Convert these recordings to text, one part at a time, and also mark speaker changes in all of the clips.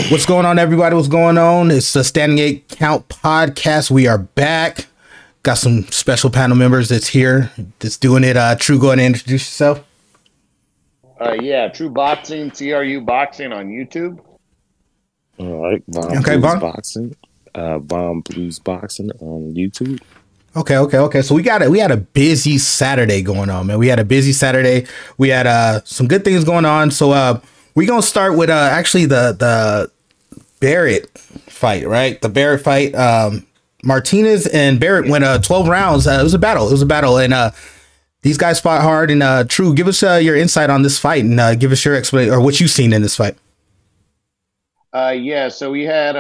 Speaker 1: What's going on, everybody? What's going on? It's the Standing 8 Count podcast. We are back. Got some special panel members that's here, that's doing it. True, go ahead and introduce yourself.
Speaker 2: Yeah, True Boxing, TRU Boxing on YouTube.
Speaker 3: All right, Bomb Blues Boxing, Bomb Blues Boxing on YouTube.
Speaker 1: Okay. So we had a busy Saturday going on, man. We had a busy Saturday. We had some good things going on. So we're gonna start with actually the Barrett fight, right? The Barrett fight. Martinez and Barrett went 12 rounds. It was a battle, and these guys fought hard. And True, give us your insight on this fight, and give us your explanation or what you've seen in this fight.
Speaker 2: Yeah, so we had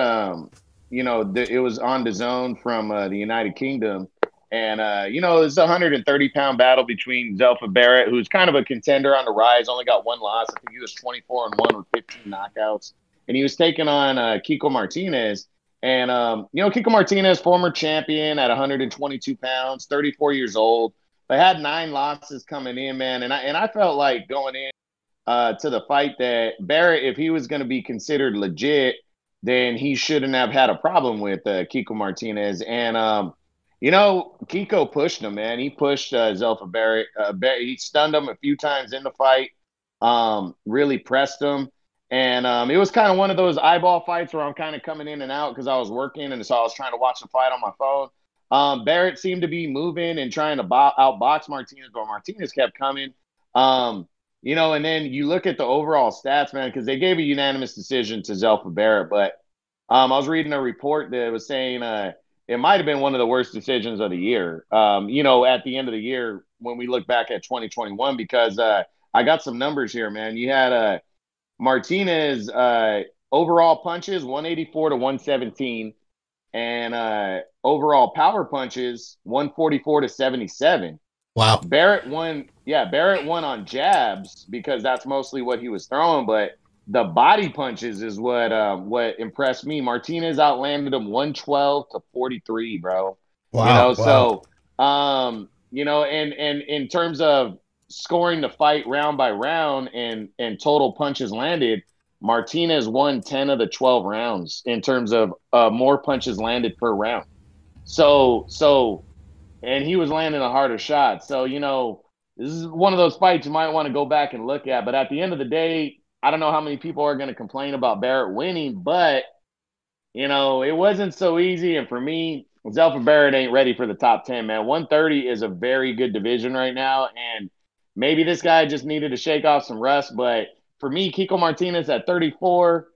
Speaker 2: it was on the zone from the United Kingdom, and it's a 130-pound battle between Zelfa Barrett, who's kind of a contender on the rise, only got one loss. I think he was 24-1 with 15 knockouts, and he was taking on Kiko Martinez. And Kiko Martinez, former champion at 122 pounds, 34 years old. They had 9 losses coming in, man, and I felt like going in to the fight that Barrett, if he was going to be considered legit, then he shouldn't have had a problem with Kiko Martinez. And, Kiko pushed him, man. He pushed Zelfa Barrett. He stunned him a few times in the fight, really pressed him. And it was kind of one of those eyeball fights where I'm kind of coming in and out because I was working, and so I was trying to watch the fight on my phone. Barrett seemed to be moving and trying to outbox Martinez, but Martinez kept coming. And then you look at the overall stats, man, because they gave a unanimous decision to Zelfa Barrett. But I was reading a report that was saying it might have been one of the worst decisions of the year, at the end of the year when we look back at 2021, because I got some numbers here, man. You had Martinez overall punches 184 to 117, and overall power punches 144 to 77.
Speaker 1: Wow.
Speaker 2: Barrett won on jabs because that's mostly what he was throwing, but the body punches is what impressed me. Martinez outlanded him 112 to 43, bro.
Speaker 1: Wow.
Speaker 2: So and in terms of scoring the fight round by round and total punches landed, Martinez won 10 of the 12 rounds in terms of more punches landed per round. So and he was landing a harder shot. So, this is one of those fights you might want to go back and look at. But at the end of the day, I don't know how many people are going to complain about Barrett winning, but, it wasn't so easy. And for me, Zelfa Barrett ain't ready for the top 10, man. 130 is a very good division right now. And maybe this guy just needed to shake off some rust. But for me, Kiko Martinez at 34,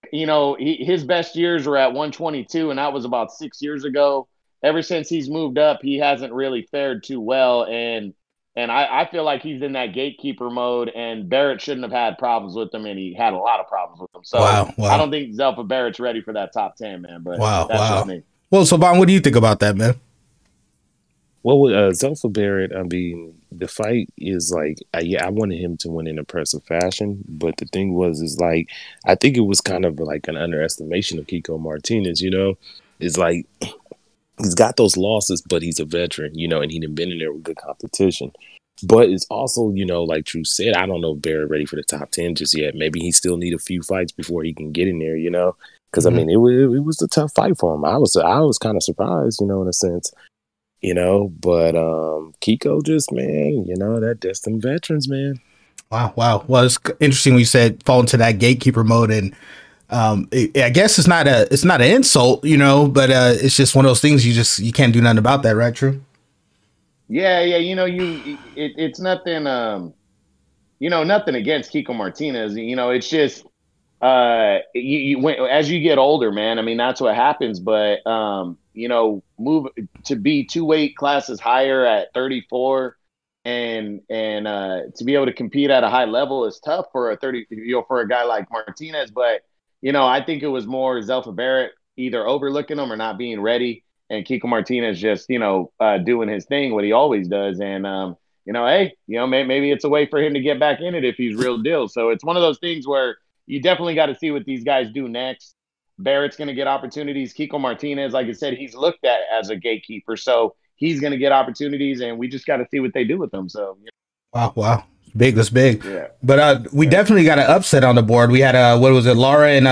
Speaker 2: his best years were at 122, and that was about 6 years ago. Ever since he's moved up, he hasn't really fared too well. And I feel like he's in that gatekeeper mode, and Barrett shouldn't have had problems with him, and he had a lot of problems with him. So
Speaker 1: wow.
Speaker 2: I don't think Zelfa Barrett's ready for that top 10, man. But that's just me.
Speaker 1: Well, so Bon, what do you think about that, man?
Speaker 3: Well, with Zelfa Barrett, I mean, the fight is like, I wanted him to win in impressive fashion, but the thing is like, I think it was kind of like an underestimation of Kiko Martinez. It's like he's got those losses, but he's a veteran, and he'd been in there with good competition. But it's also, like True said, I don't know if Barrett ready for the top 10 just yet. Maybe he still need a few fights before he can get in there, because I mean, it was a tough fight for him. I was kind of surprised, in a sense. But Kiko just, man, that's them veterans, man.
Speaker 1: Wow. Well, it's interesting when you said fall into that gatekeeper mode, and I guess it's not an insult, but it's just one of those things you can't do nothing about that, right? True.
Speaker 2: Yeah. It's nothing, nothing against Kiko Martinez. It's just as you get older, man. I mean, that's what happens. But move to be 2 weight classes higher at 34, and to be able to compete at a high level is tough for a guy like Martinez. But I think it was more Zelfa Barrett either overlooking him or not being ready, and Kiko Martinez just doing his thing, what he always does. And maybe it's a way for him to get back in it if he's real deal. So it's one of those things where you definitely got to see what these guys do next. Barrett's going to get opportunities. Kiko Martinez, like I said, he's looked at as a gatekeeper, so he's going to get opportunities, and we just got to see what they do with them. So
Speaker 1: wow. Big, that's big.
Speaker 2: Yeah.
Speaker 1: But we definitely got an upset on the board. We had what was it, Laura and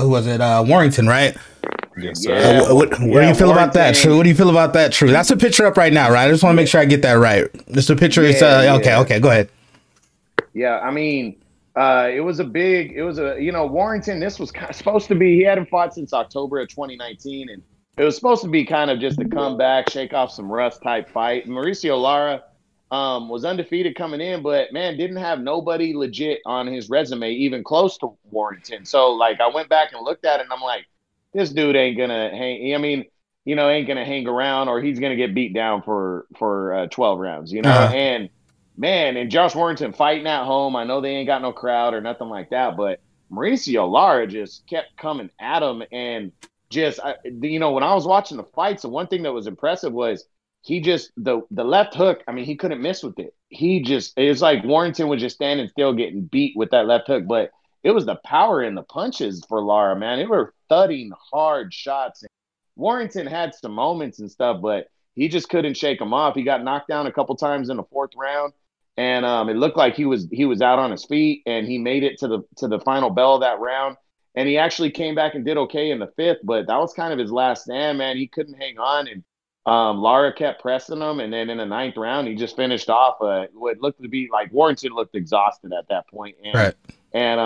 Speaker 1: who was it, Warrington, right?
Speaker 3: Yes,
Speaker 2: Yeah.
Speaker 3: sir.
Speaker 1: What do you feel about that, True? What do you feel about that, True? That's a picture up right now, right? I just want to make sure I get that right. This a picture. It's okay. Go ahead.
Speaker 2: Yeah, I mean, it was Warrington. This was supposed to be. He hadn't fought since October of 2019, and it was supposed to be kind of just a comeback, shake off some rust type fight. Mauricio Lara was undefeated coming in, but man, didn't have nobody legit on his resume, even close to Warrington. So like, I went back and looked at it, and I'm like, this dude ain't gonna hang. I mean, ain't gonna hang around, or he's gonna get beat down for 12 rounds. And man, and Josh Warrington fighting at home. I know they ain't got no crowd or nothing like that, but Mauricio Lara just kept coming at him, and just when I was watching the fights, the one thing that was impressive was he just the left hook. I mean, he couldn't miss with it. It was like Warrington was just standing still, getting beat with that left hook, but it was the power in the punches for Lara, man. They were thudding hard shots. And Warrington had some moments and stuff, but he just couldn't shake him off. He got knocked down a couple times in the fourth round, and it looked like he was out on his feet, and he made it to the final bell of that round. And he actually came back and did okay in the fifth, but that was kind of his last stand, man. He couldn't hang on, and Lara kept pressing him, and then in the ninth round, he just finished off what looked to be like Warrington looked exhausted at that point. And,
Speaker 1: right.
Speaker 2: And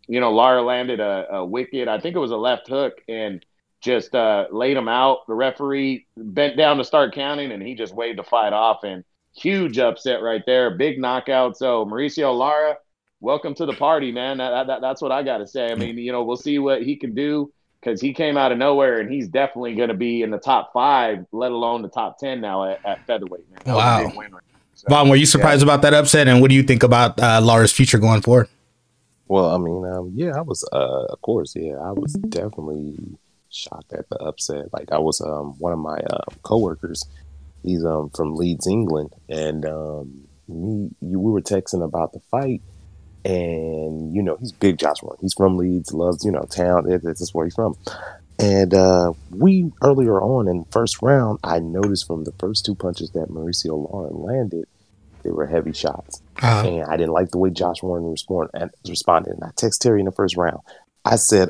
Speaker 2: Lara landed a wicked, I think it was a left hook, and just laid him out. The referee bent down to start counting, and he just waved the fight off. And huge upset right there, big knockout. So Mauricio Lara, welcome to the party, man. That's what I got to say. I mean, we'll see what he can do, because he came out of nowhere, and he's definitely going to be in the top 5, let alone the top 10 now at featherweight, man. That was a big win right now. So,
Speaker 1: Vaughn, were you surprised about that upset, and what do you think about Lara's future going forward?
Speaker 3: Well, I mean, I was, of course, I was definitely shocked at the upset. Like, I was, one of my coworkers, he's from Leeds, England, and we were texting about the fight, and he's big Josh Warren. He's from Leeds, loves town. That's where he's from. And we earlier on in the first round, I noticed from the first 2 punches that Mauricio Lara landed, they were heavy shots. And I didn't like the way Josh Warren responded. And I texted Terry in the first round. I said,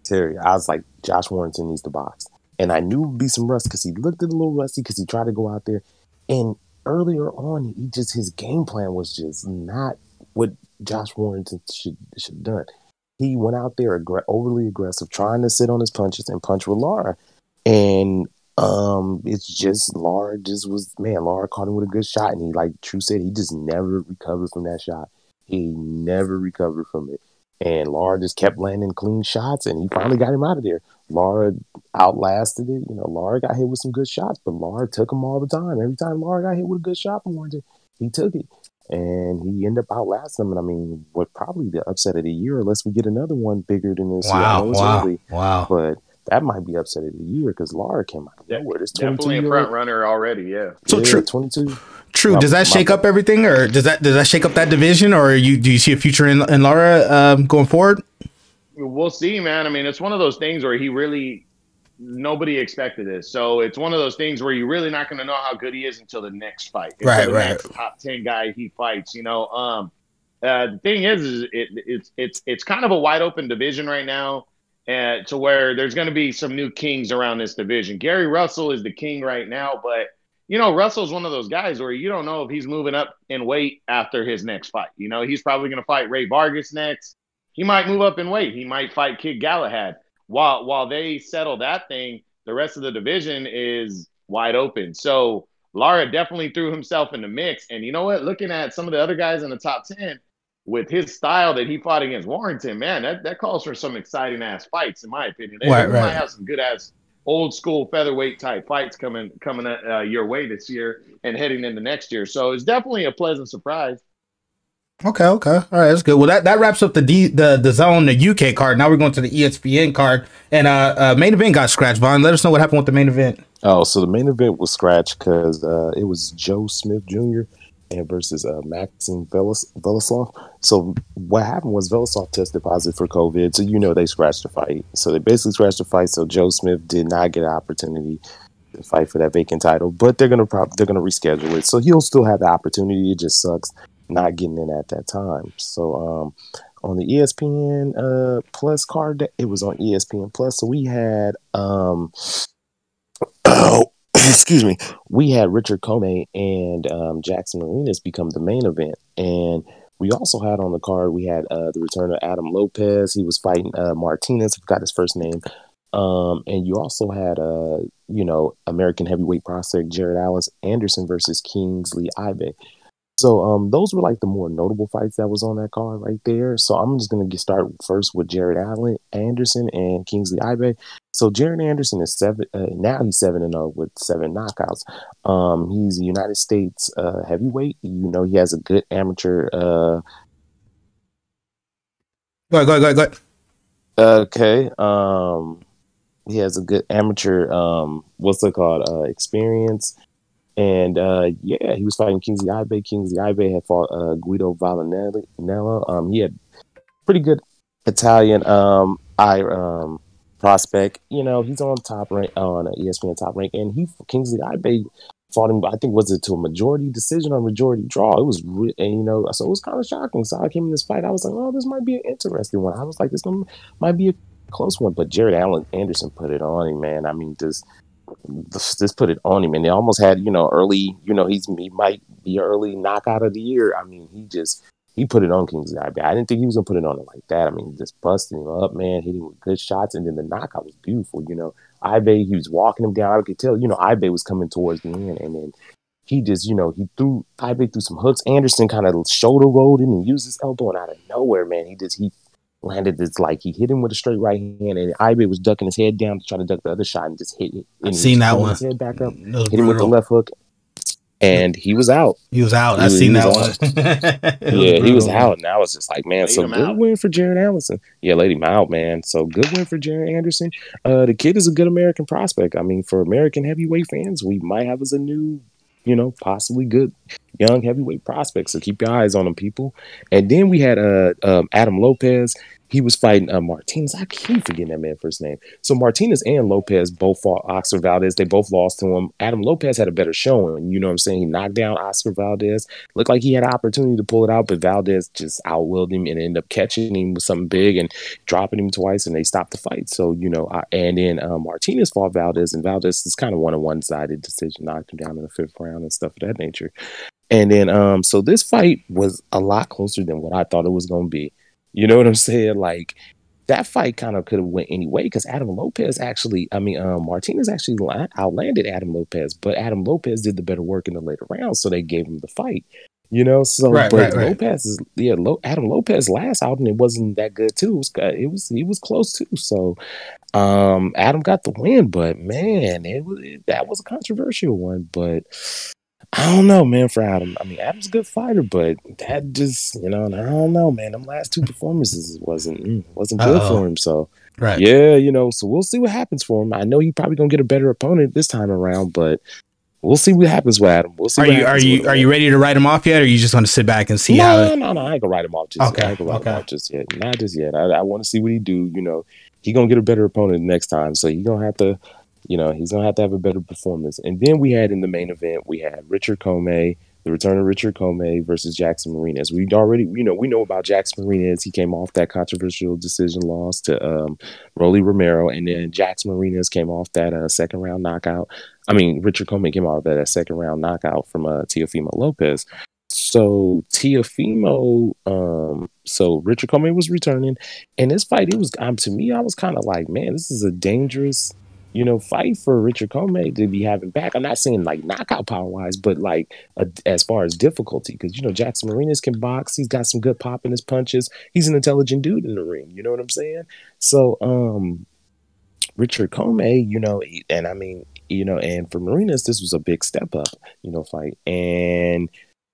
Speaker 3: Terry, I was like, Josh Warrington needs to box. And I knew it would be some rust, because he looked a little rusty, because he tried to go out there. And earlier on, his game plan was just not what Josh Warrington should have done. He went out there overly aggressive, trying to sit on his punches and punch with Lara. And it's just Lara caught him with a good shot, and he, like True said, he just never recovered from that shot. He never recovered from it, and Lara just kept landing clean shots, and he finally got him out of there. Lara outlasted it. Lara got hit with some good shots, but Lara took them all the time. Every time Lara got hit with a good shot from Warrington, he took it, and he ended up outlasting him. And I mean, what probably the upset of the year, unless we get another one bigger than this.
Speaker 1: Wow.
Speaker 3: But that might be upset of the year, because Lara came out of nowhere. This
Speaker 2: definitely a front runner already. Yeah.
Speaker 1: So True.
Speaker 3: 22.
Speaker 1: True. Does that shake up everything, or does that shake up that division, or do you see a future in Lara going forward?
Speaker 2: We'll see, man. I mean, it's one of those things where nobody expected this. So it's one of those things where you're really not going to know how good he is until the next fight. Until the next top 10 guy he fights. The thing is it's kind of a wide open division right now. To where there's going to be some new kings around this division. Gary Russell is the king right now, but Russell's one of those guys where you don't know if he's moving up in weight after his next fight. He's probably going to fight Ray Vargas next. He might move up in weight. He might fight Kid Galahad. While they settle that thing, the rest of the division is wide open. So Lara definitely threw himself in the mix. And you know what? Looking at some of the other guys in the top 10, with his style that he fought against Warrington, man, that calls for some exciting ass fights, in my opinion. They might have some good ass old school featherweight type fights coming your way this year and heading into next year. So it's definitely a pleasant surprise.
Speaker 1: Okay. All right, that's good. Well, that wraps up the zone, the UK card. Now we're going to the ESPN card, and main event got scratched. Vaughn, let us know what happened with the main event.
Speaker 3: Oh, so the main event was scratched because it was Joe Smith Jr. and versus Maxim Velislov. So what happened was Velislov tested positive for COVID, so they scratched the fight. So they basically scratched the fight. So Joe Smith did not get an opportunity fight for that vacant title, but they're gonna reschedule it, so he'll still have the opportunity. It just sucks not getting in at that time. So on the ESPN Plus card, it was on ESPN Plus. So we had excuse me, we had Richard Comey and Jackson Marinas become the main event, and we also had on the card, we had the return of Adam Lopez. He was fighting Martinez. I forgot his first name. And you also had, American heavyweight prospect Jared Anderson versus Kingsley Ibe. So those were like the more notable fights that was on that card right there. So I'm just going to start first with Jared Anderson and Kingsley Ibe. So Jared Anderson is now he's 7-0 with 7 knockouts. He's a United States heavyweight. He has a good amateur.
Speaker 1: Go ahead.
Speaker 3: Okay. He has a good amateur, experience. And he was fighting Kingsley Ibe. Kingsley Ibe had fought Guido Vallinello. He had pretty good Italian prospect. He's on top rank on ESPN top rank, and Kingsley Ibe fought him. I think was it to a majority decision or majority draw. It was, so it was kind of shocking. So I came in this fight. I was like, oh, this might be an interesting one. I was like, might be a close one. But Jared Anderson put it on him, man. I mean, just put it on him, and they almost had early. He might be early knockout of the year. I mean, he put it on Kingsley Ibe. I didn't think he was gonna put it on it like that. I mean, just busting him up, man, hitting with good shots, and then the knockout was beautiful. Ibe, he was walking him down. I could tell, Ibe was coming towards the end, and then he just, Ibe threw some hooks. Anderson kind of shoulder rolled him and used his elbow, and out of nowhere, man, he landed this, like, he hit him with a straight right hand, and Ibe was ducking his head down to try to duck the other shot and just hit it.
Speaker 1: I've seen that one.
Speaker 3: His head back up, hit him with the left hook, and he was out.
Speaker 1: I've seen that one.
Speaker 3: He was out, and I was just like, man, so good win for Jared Anderson. Yeah, laid him out, man. So good win for Jared Anderson. The kid is a good American prospect. I mean, for American heavyweight fans, we might have as a new, possibly good young heavyweight prospect. So keep your eyes on them, people. And then we had Adam Lopez. He was fighting Martinez. I keep forgetting that man's first name. So Martinez and Lopez both fought Oscar Valdez. They both lost to him. Adam Lopez had a better showing. You know what I'm saying? He knocked down Oscar Valdez. Looked like he had an opportunity to pull it out, but Valdez just outwilled him and ended up catching him with something big and dropping him twice, and they stopped the fight. So, and then Martinez fought Valdez, and Valdez is kind of a one-sided decision, knocked him down in the 5th round and stuff of that nature. And then, so this fight was a lot closer than what I thought it was going to be. You know what I'm saying? Like, that fight kind of could have went any way because Martinez actually outlanded Adam Lopez, but Adam Lopez did the better work in the later rounds, so they gave him the fight. So right. Adam Lopez last out, and it wasn't that good too. He was close too. So Adam got the win, but man, that was a controversial one. But I don't know, man, for Adam. I mean, Adam's a good fighter, but that just, I don't know, man. Them last 2 performances wasn't good for him. So,
Speaker 1: right.
Speaker 3: Yeah, so we'll see what happens for him. I know he's probably gonna get a better opponent this time around, but we'll see what happens with Adam. We'll see. Are
Speaker 1: you ready to write him off yet, or are you just want to sit back and see how?
Speaker 3: No, I ain't gonna write him off just yet. I ain't gonna write him off just yet. Not just yet. I want to see what he do. He gonna get a better opponent next time, so he gonna have to. He's going to have a better performance. And then we had in the main event, we had Richard Comey, the return of Richard Comey versus Jackson Marinas. We know about Jackson Marinas. He came off that controversial decision loss to Rolly Romero. And then Jackson Marinas came off that second round knockout. I mean, Richard Comey came off that second round knockout from Teofimo Lopez. So Teofimo, so Richard Comey was returning. And this fight, it was, to me, I was kind of like, man, this is a dangerous fight for Richard Comey to be having back. I'm not saying like knockout power wise, but like as far as difficulty, because Jackson Marinas can box. He's got some good pop in his punches. He's an intelligent dude in the ring. You know what I'm saying? So Richard Comey, and I mean, and for Marinas, this was a big step up, fight. And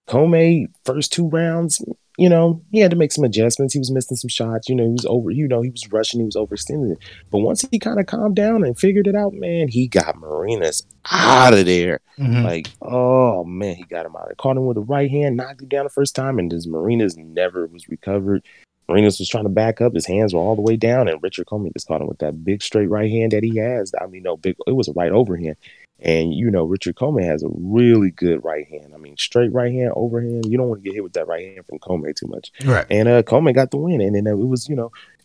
Speaker 3: Comey, first 2 rounds, he had to make some adjustments. He was missing some shots. He was he was rushing. He was overextending. But once he kind of calmed down and figured it out, man, he got Marinas out of there.
Speaker 1: Mm-hmm.
Speaker 3: Like, oh, man, he got him out. Caught him with a right hand, knocked him down the first time, and his Marinas never was recovered. Marinas was trying to back up. His hands were all the way down, and Richard Comey just caught him with that big straight right hand that he has. I mean, no, big. It was a right overhand. And Richard Comey has a really good right hand. I mean, straight right hand, overhand. You don't want to get hit with that right hand from Comey too much.
Speaker 1: Right.
Speaker 3: And Comey got the win. And then it was,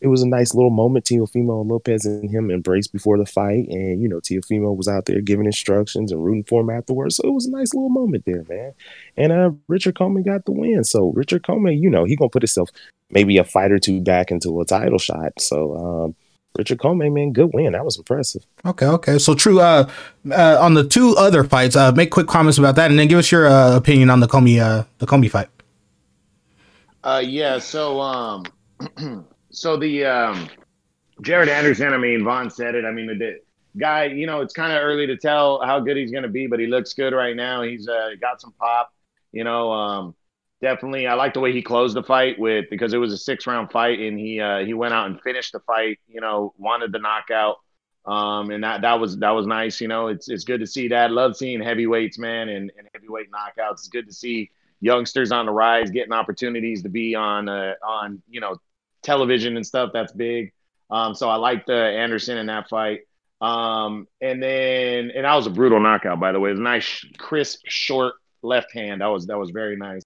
Speaker 3: it was a nice little moment. Teofimo Lopez and him embraced before the fight. And, Teofimo was out there giving instructions and rooting for him afterwards. So it was a nice little moment there, man. And Richard Comey got the win. So Richard Comey, he going to put himself maybe a fight or two back into a title shot. So, Richard Comey, man, good win. That was impressive.
Speaker 1: Okay. So true. On the two other fights, make quick comments about that, and then give us your opinion on the Comey fight.
Speaker 2: Yeah. So, so the Jared Anderson. I mean, Vaughn said it. I mean, the guy. It's kind of early to tell how good he's going to be, but he looks good right now. He's got some pop. Definitely, I like the way he closed the fight because it was a 6-round fight, and he went out and finished the fight. Wanted the knockout, and that was nice. It's good to see that. Love seeing heavyweights, man, and heavyweight knockouts. It's good to see youngsters on the rise getting opportunities to be on television and stuff. That's big. So I liked Anderson in that fight. And that was a brutal knockout, by the way. It was a nice, crisp, short left hand. That was very nice.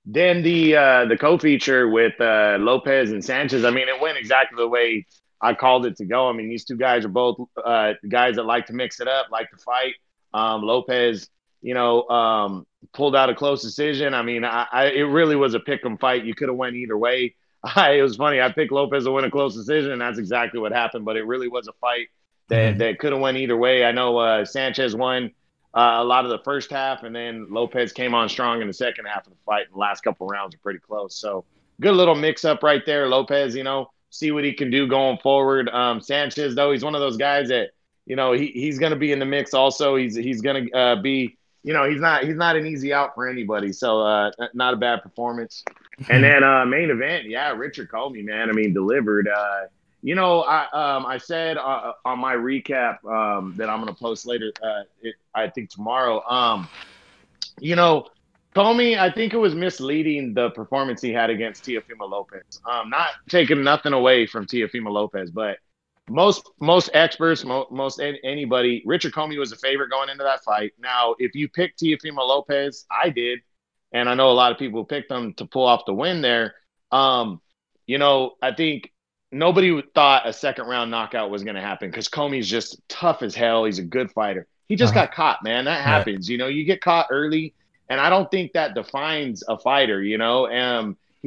Speaker 2: Then the co-feature with Lopez and Sanchez, I mean, it went exactly the way I called it to go. I mean, these two guys are both guys that like to mix it up, like to fight. Lopez, pulled out a close decision. I mean, it really was a pick 'em fight. You could have went either way. It was funny. I picked Lopez to win a close decision, and that's exactly what happened. But it really was a fight that could have went either way. I know Sanchez won a lot of the first half, and then Lopez came on strong in the second half of the fight. The last couple of rounds are pretty close. So good little mix up right there. Lopez, see what he can do going forward. Sanchez, though, he's one of those guys that, he's going to be in the mix also. He's going to be, he's not an easy out for anybody. So not a bad performance. And then main event, yeah, Richard Comey, man. I mean, delivered. I said on my recap that I'm going to post later, I think tomorrow, Comey, I think it was misleading the performance he had against Teofimo Lopez. Not taking nothing away from Teofimo Lopez, but most experts, anybody, Richard Comey was a favorite going into that fight. Now, if you pick Teofimo Lopez, I did, and I know a lot of people picked him to pull off the win there. I think nobody thought a second round knockout was going to happen because Comey's just tough as hell. He's a good fighter. He just got caught, man. That happens. Right. You get caught early, and I don't think that defines a fighter, he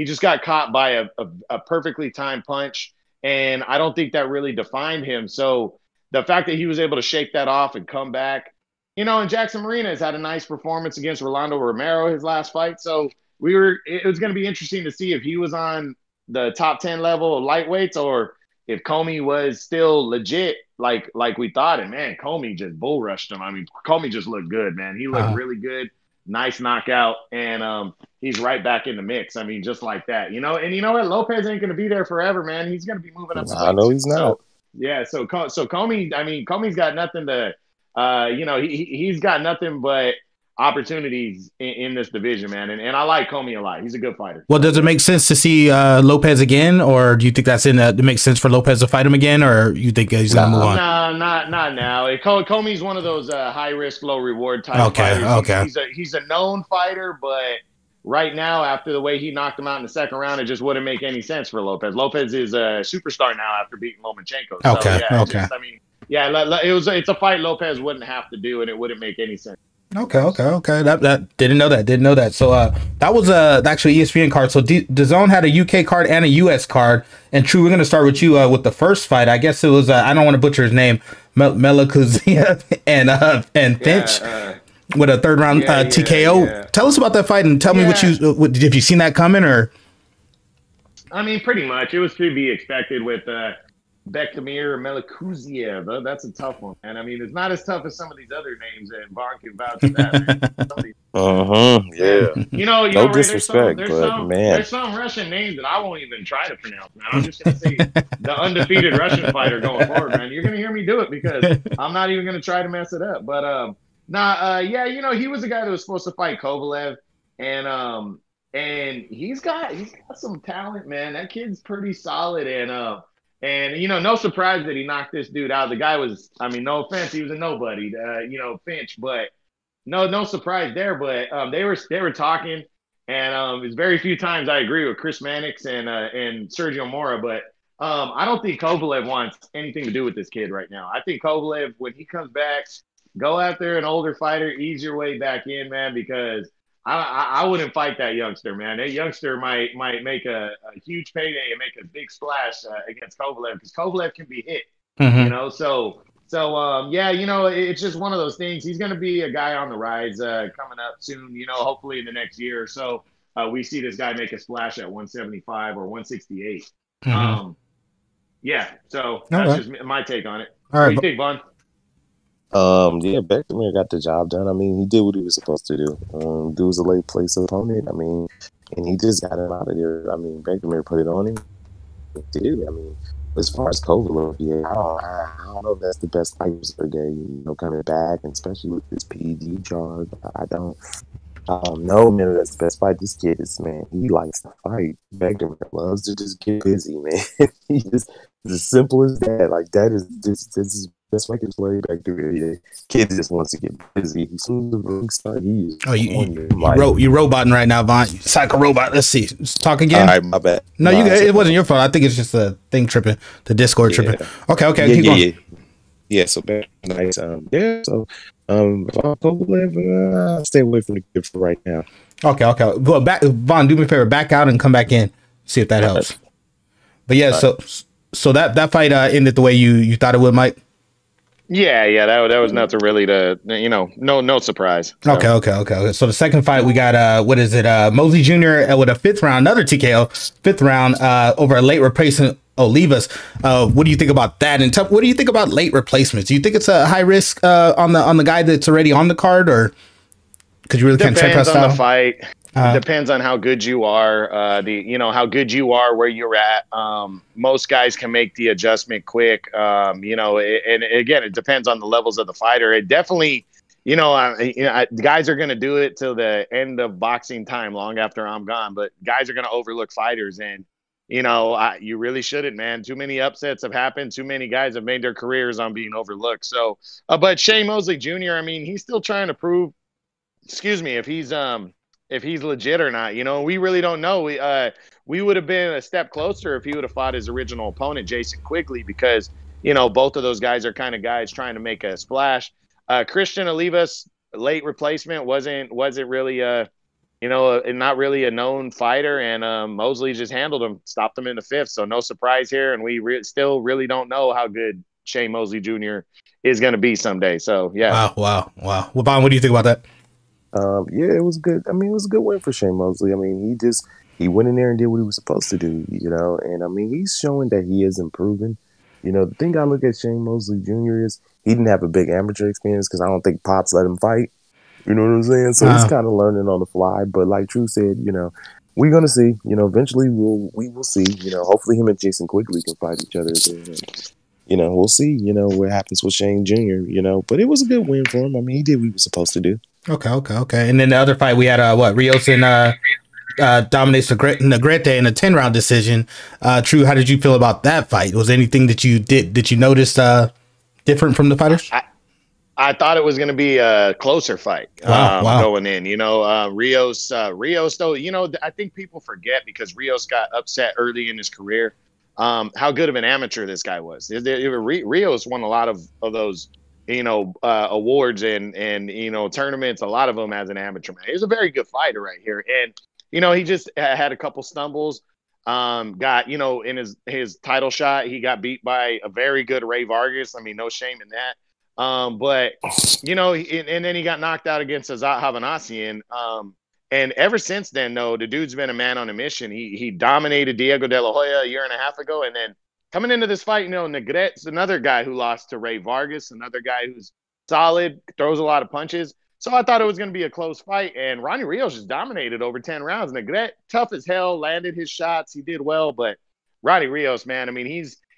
Speaker 2: just got caught by a perfectly timed punch, and I don't think that really defined him. So the fact that he was able to shake that off and come back, and Jackson Martinez had a nice performance against Rolando Romero his last fight. So it was going to be interesting to see if he was on the top 10 level of lightweights or if Comey was still legit like we thought. And man, Comey just bull rushed him. I mean, Comey just looked good, man. He looked really good. Nice knockout. And he's right back in the mix. I mean, just like that, and you know what? Lopez ain't going to be there forever, man. He's going to be moving up.
Speaker 3: I know he's not.
Speaker 2: So, yeah. So Comey, I mean, Comey's got nothing to, he's got nothing but opportunities in this division, man. And I like Comey a lot. He's a good fighter.
Speaker 1: Well, does it make sense to see Lopez again, or do you think it makes sense for Lopez to fight him again, or you think he's gonna move on?
Speaker 2: No, not now. Comey's one of those high risk, low reward type fighters.
Speaker 1: Okay.
Speaker 2: He's a known fighter, but right now, after the way he knocked him out in the second round, it just wouldn't make any sense for Lopez. Lopez is a superstar now after beating Lomachenko. So,
Speaker 1: okay.
Speaker 2: It's a fight Lopez wouldn't have to do, and it wouldn't make any sense.
Speaker 1: Okay. That didn't know that. So that was actually ESPN card. So DAZN had a UK card and a US card. And True, we're gonna start with you with the first fight. I guess it was I don't want to butcher his name, Melakuzia and Finch with a third round TKO. Yeah. Tell us about that fight and tell me what have you seen that coming or?
Speaker 2: I mean, pretty much. It was to be expected with Bektamir Melakuziev. That's a tough one, man. I mean, it's not as tough as some of these other names, and Vaughn can vouch for that.
Speaker 3: Yeah. No disrespect,
Speaker 2: there's some Russian names that I won't even try to pronounce, man. I'm just gonna say the undefeated Russian fighter going forward, man. You're gonna hear me do it because I'm not even gonna try to mess it up. But he was the guy that was supposed to fight Kovalev, and he's got some talent, man. That kid's pretty solid, And, no surprise that he knocked this dude out. The guy was, I mean, no offense, he was a nobody, Finch, but no surprise there. But they were talking, and it's very few times I agree with Chris Mannix and Sergio Mora, but I don't think Kovalev wants anything to do with this kid right now. I think Kovalev, when he comes back, go after an older fighter, ease your way back in, man, because I wouldn't fight that youngster, man. That youngster might make a huge payday and make a big splash against Kovalev, because Kovalev can be hit, So yeah, it's just one of those things. He's going to be a guy on the rise coming up soon. Hopefully in the next year or so, we see this guy make a splash at 175 or 168. Yeah, so that's just my take on it.
Speaker 1: All right,
Speaker 2: what do you think, Vaughn?
Speaker 3: Yeah, Beckman got the job done. I mean, he did what he was supposed to do. Dude was a late place opponent. I mean, and he just got him out of there. I mean, Beckman put it on him. I mean, as far as Kovalev, yeah, I don't know if that's the best fight per day, coming back, and especially with this PED charge. I don't know, man, that's the best fight. This kid is, man, he likes to fight. Beckman loves to just get busy, man. He just, it's as simple as that. Like, that is, this is best way I can play back there. Yeah. Kid just wants to get busy. He's soon the ring start. He is
Speaker 1: you roboting right now, Vaughn. Psycho robot. Let's see. Let's talk again.
Speaker 3: All right, my bad.
Speaker 1: No, it wasn't your fault. I think it's just the thing tripping, the Discord tripping. Okay, keep going.
Speaker 3: Yeah, so back nice. So Kovalev, stay away from the kid for right now.
Speaker 1: Okay. Well, Vaughn, do me a favor, back out and come back in. See if that helps. But yeah, so that fight ended the way you thought it would, Mike.
Speaker 2: Yeah, that was nothing really to, no surprise.
Speaker 1: So. Okay. So the second fight, we got, what is it? Mosley Jr. With a another TKO, fifth round, over a late replacement, Olivas. What do you think about that? And what do you think about late replacements? Do you think it's a high risk on the guy that's already on the card, or could you really kind of try press
Speaker 2: on the fight? Depends on how good you are, how good you are, where you're at. Most guys can make the adjustment quick, and again, it depends on the levels of the fighter. It definitely, guys are going to do it till the end of boxing time, long after I'm gone, but guys are going to overlook fighters, and, you really shouldn't, man. Too many upsets have happened. Too many guys have made their careers on being overlooked. So, but Shane Mosley Jr., I mean, he's still trying to prove, if he's legit or not. We really don't know. We would have been a step closer if he would have fought his original opponent, Jason Quigley, because, both of those guys are kind of guys trying to make a splash. Christian Olivas, late replacement, wasn't really not really a known fighter, and Mosley just handled him, stopped him in the fifth. So no surprise here, and we still really don't know how good Shane Mosley Jr. is going to be someday. So yeah.
Speaker 1: Wow. Well, Bon, what do you think about that?
Speaker 3: Yeah, it was good. I mean, it was a good win for Shane Mosley. I mean, he went in there and did what he was supposed to do, and I mean, he's showing that he is improving. The thing I look at Shane Mosley Jr. is he didn't have a big amateur experience, because I don't think Pops let him fight. You know what I'm saying? So he's kind of learning on the fly. But like Drew said, we're gonna see. Eventually we will see. Hopefully him and Jason Quigley can fight each other again. We'll see. What happens with Shane Jr. But it was a good win for him. I mean, he did what he was supposed to do.
Speaker 1: Okay. And then the other fight we had, Rios and dominates Negrete in a 10-round decision. True, how did you feel about that fight? Was there anything that you noticed different from the fighters?
Speaker 2: I thought it was going to be a closer fight.
Speaker 1: Wow.
Speaker 2: Going in. Rios, though, I think people forget, because Rios got upset early in his career, how good of an amateur this guy was. Rios won a lot of those, awards and tournaments, a lot of them as an amateur, man. He was a very good fighter right here. And, he just had a couple stumbles, got, in his title shot, he got beat by a very good Ray Vargas. I mean, no shame in that. But, and then he got knocked out against Azat Havanassian. And ever since then, though, the dude's been a man on a mission. He dominated Diego De La Hoya a year and a half ago. And then coming into this fight, Negret's another guy who lost to Ray Vargas, another guy who's solid, throws a lot of punches. So I thought it was going to be a close fight. And Ronnie Rios just dominated over 10 rounds. Negret, tough as hell, landed his shots. He did well. But Ronnie Rios, man, I mean,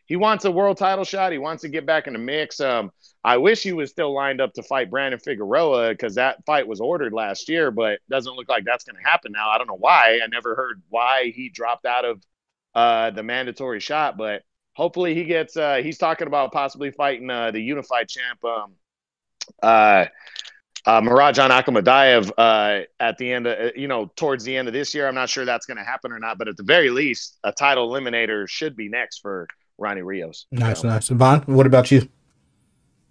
Speaker 2: he wants a world title shot. He wants to get back in the mix. I wish he was still lined up to fight Brandon Figueroa, because that fight was ordered last year, but doesn't look like that's going to happen now. I don't know why. I never heard why he dropped out of the mandatory shot, but hopefully he gets. He's talking about possibly fighting the unified champ. Marajan Akhmadayev at the end of, towards the end of this year. I'm not sure that's going to happen or not, but at the very least, a title eliminator should be next for Ronnie Rios.
Speaker 1: Nice, nice. Vaughn, what about you?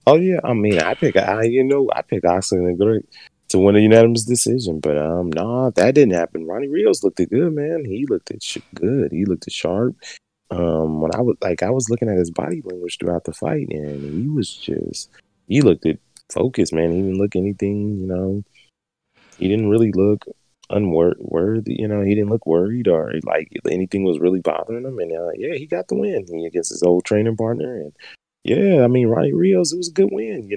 Speaker 3: Oh yeah, I mean, I pick Oxley to win a unanimous decision, but no, that didn't happen. Ronnie Rios looked good, man. He looked good. He looked sharp. When I was looking at his body language throughout the fight, and he looked focused, man. He didn't look anything, he didn't really look unworthy, he didn't look worried or like anything was really bothering him. And yeah, he got the win against his old training partner. And yeah, I mean, Ronnie Rios, it was a good win,